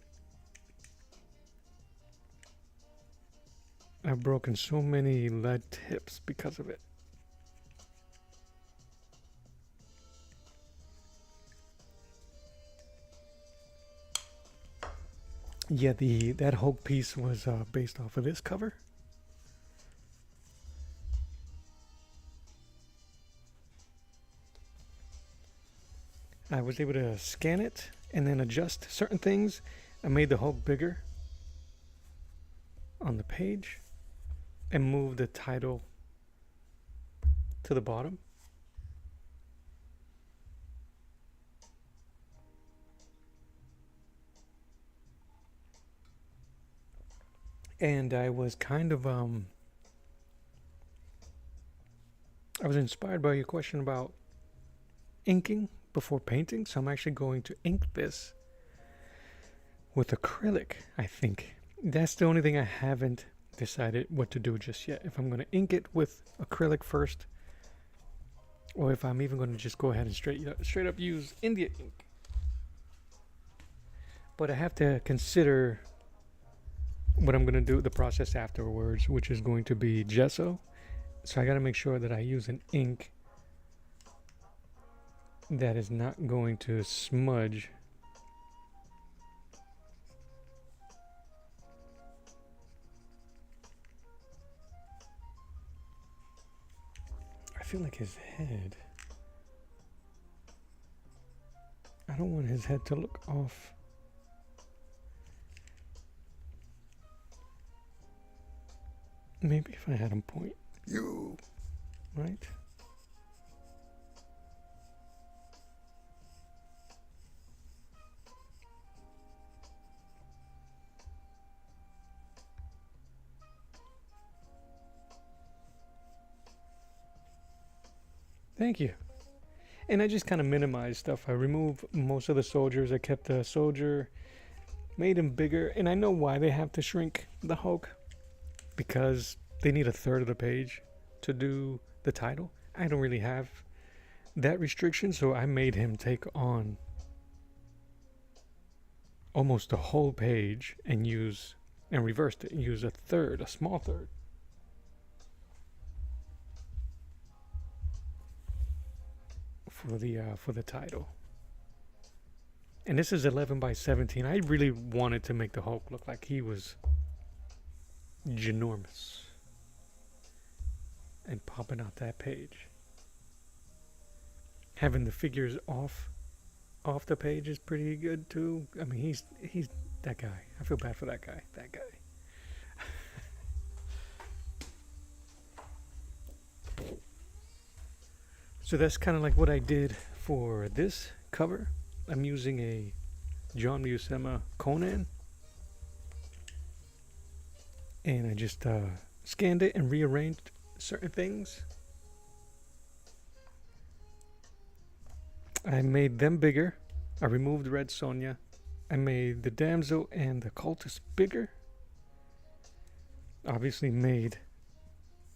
I've broken so many lead tips because of it. Yeah, that Hulk piece was based off of this cover. I was able to scan it and then adjust certain things. I made the Hulk bigger on the page and moved the title to the bottom. And I was kind of I was inspired by your question about inking before painting, so I'm actually going to ink this with acrylic, I think. That's the only thing I haven't decided what to do just yet. If I'm going to ink it with acrylic first, or if I'm even going to just go ahead and straight up use India ink. But I have to consider what I'm going to do, the process afterwards, which is going to be gesso. So I got to make sure that I use an ink that is not going to smudge. I feel like his head, I don't want his head to look off. Maybe if I had him point you, right? Thank you. And I just kind of minimized stuff. I removed most of the soldiers. I kept the soldier, made him bigger. And I know why they have to shrink the Hulk. Because they need a third of the page to do the title. I don't really have that restriction, so I made him take on almost the whole page and reversed it and use a small third. For the title. And this is 11 by 17. I really wanted to make the Hulk look like he was ginormous and popping out that page. Having the figures off the page is pretty good too. I mean, he's that guy. I feel bad for that guy. So that's kind of like what I did for this cover. I'm using a John Buscema Conan, and I just scanned it and rearranged certain things. I made them bigger. I removed Red Sonja. I made the damsel and the cultist bigger. Obviously made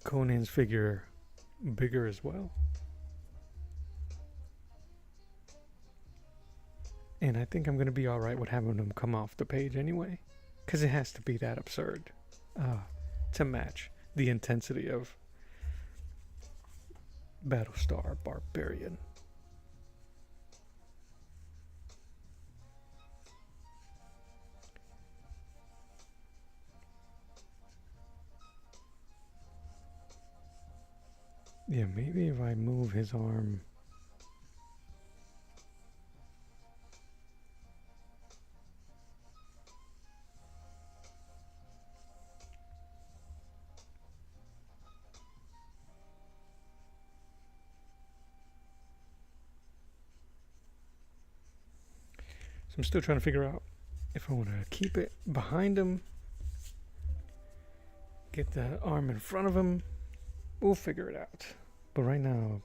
Conan's figure bigger as well. And I think I'm going to be alright with having them come off the page anyway. Because it has to be that absurd to match the intensity of Battlestar Barbarian. Yeah, maybe if I move his arm. So I'm still trying to figure out if I want to keep it behind him, get the arm in front of him. We'll figure it out. But right now,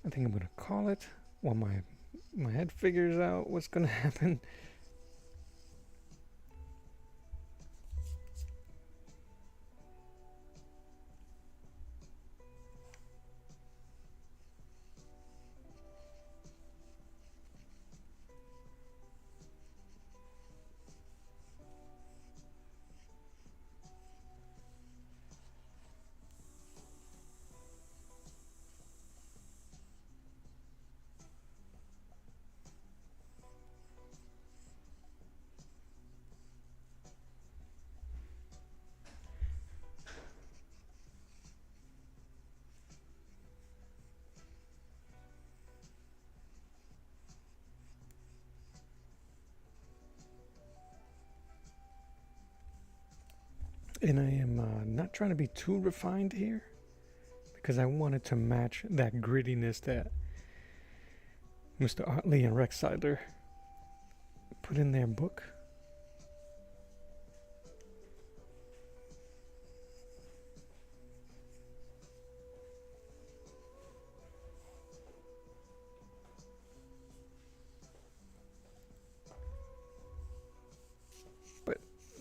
I think I'm going to call it while my head figures out what's going to happen. And I am not trying to be too refined here, because I wanted to match that grittiness that Mr. Otley and Rex Seidler put in their book.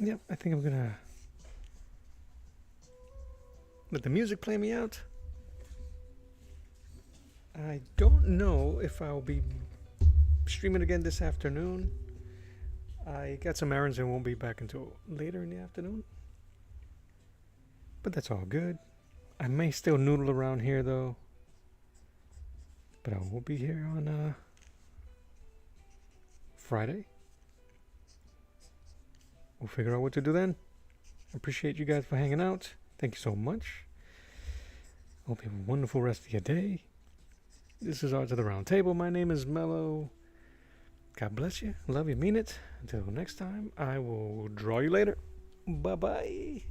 Yep, I think I'm gonna let the music play me out. I don't know if I'll be streaming again this afternoon. I got some errands and won't be back until later in the afternoon. But that's all good. I may still noodle around here though. But I will be here on Friday. We'll figure out what to do then. I appreciate you guys for hanging out. Thank you so much. Hope you have a wonderful rest of your day. This is Art to the Round Table. My name is Mello. God bless you. Love you. Mean it. Until next time, I will draw you later. Bye-bye.